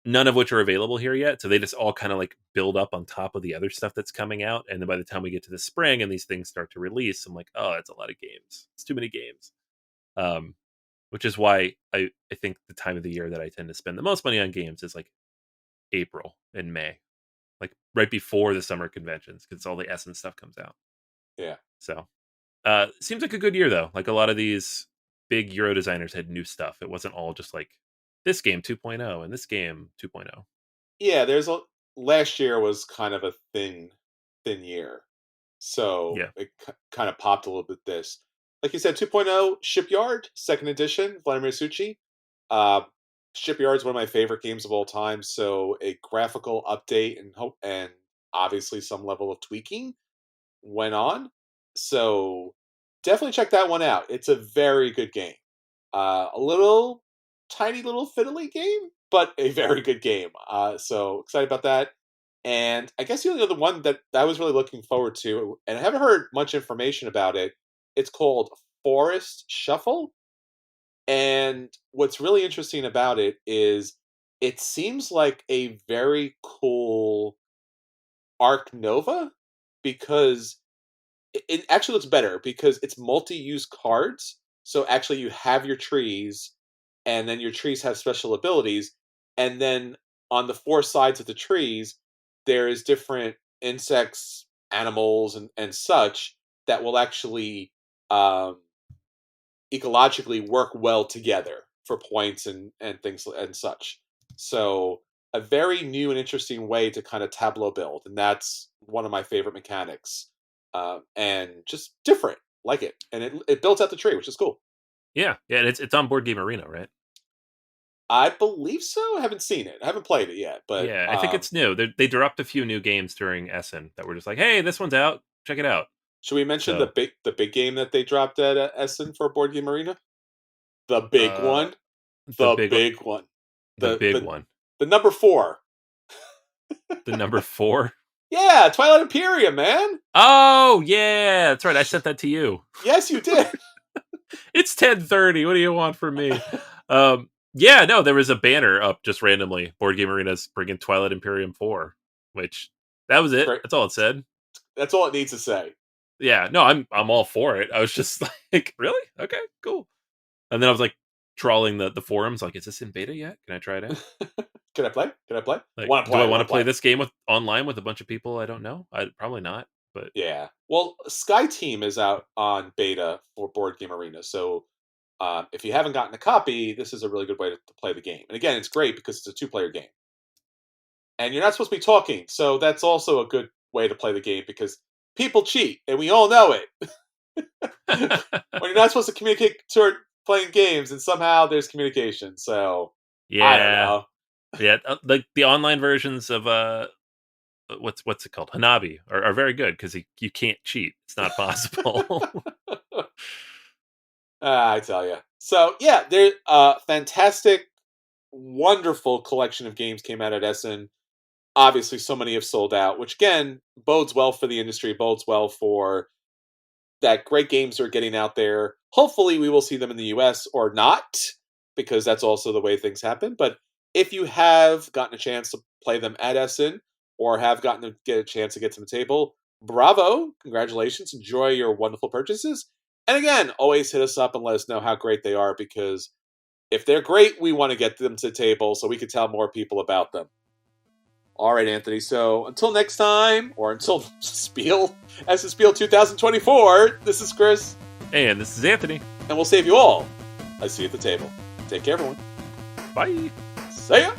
None of which are available here yet. So they just all kind of like build up on top of the other stuff that's coming out. And then by the time we get to the spring and these things start to release, I'm like, oh, that's a lot of games. It's too many games. Um, which is why I think the time of the year that I tend to spend the most money on games is like April and May, like right before the summer conventions, because all the Essen stuff comes out.
Yeah.
So seems like a good year though. Like a lot of these big Euro designers had new stuff. It wasn't all just like this game 2.0 and this game 2.0.
Yeah, last year was kind of a thin year. So
Yeah.
it kind of popped a little bit this. Like you said, 2.0 Shipyard, second edition, Vladimir Suchi. Uh, Shipyard's one of my favorite games of all time, so a graphical update and obviously some level of tweaking went on. So definitely check that one out. It's a very good game. A little tiny little fiddly game, but a very good game. So excited about that. And I guess the only other one that I was really looking forward to, and I haven't heard much information about it, it's called Forest Shuffle. And what's really interesting about it is it seems like a very cool Arc Nova, because it actually looks better because it's multi-use cards. So actually, you have your trees, and then your trees have special abilities, and then on the four sides of the trees, there is different insects, animals, and such. that will actually ecologically work well together for points and things and such. So a very new and interesting way to kind of tableau build, and that's one of my favorite mechanics, and just different, like it, and it builds out the tree, which is cool.
Yeah, and it's on Board Game Arena, right?
I believe so. I haven't seen it. I haven't played it yet, but
yeah, I think it's new. They dropped a few new games during Essen that were just like, hey, this one's out. Check it out.
Should we mention
So,
the big game that they dropped at Essen for Board Game Arena? The big one,
the
big one,
the big one,
the number 4,
the number 4.
Yeah, Twilight Imperium, man.
Oh yeah, that's right. I sent that to you.
Yes, you did.
It's 10:30. What do you want from me? Yeah, no, there was a banner up just randomly. Board Game Arena's bringing Twilight Imperium 4, which that was it.
Great.
That's all it said.
That's all it needs to say.
Yeah, no, I'm all for it. I was just like, really? Okay, cool. And then I was like trawling the forums, like, is this in beta yet? Can I try it out?
Can I play?
Like, do I want to play this game online with a bunch of people I don't know? Probably not. But
yeah, well, Sky Team is out on beta for Board Game Arena, so if you haven't gotten a copy, this is a really good way to play the game. And again, it's great because it's a 2-player game, and you're not supposed to be talking, so that's also a good way to play the game because people cheat, and we all know it. When you're not supposed to communicate toward playing games, and somehow there's communication. So
yeah,
I don't know.
Yeah, like the online versions of what's it called, Hanabi, are very good because you can't cheat. It's not possible.
I tell you. So yeah, there fantastic, wonderful collection of games came out at Essen. Obviously, so many have sold out, which again bodes well for the industry. Bodes well for that great games are getting out there. Hopefully, we will see them in the U.S. or not, because that's also the way things happen. But if you have gotten a chance to play them at Essen, or have gotten to get a chance to get to the table, bravo, congratulations, enjoy your wonderful purchases. And again, always hit us up and let us know how great they are, because if they're great, we want to get them to the table so we can tell more people about them. All right, Anthony, so until next time, or until Spiel, Essen Spiel 2024, this is Chris.
And this is Anthony.
And we'll save you all. I see you at the table. Take care, everyone.
Bye.
See ya.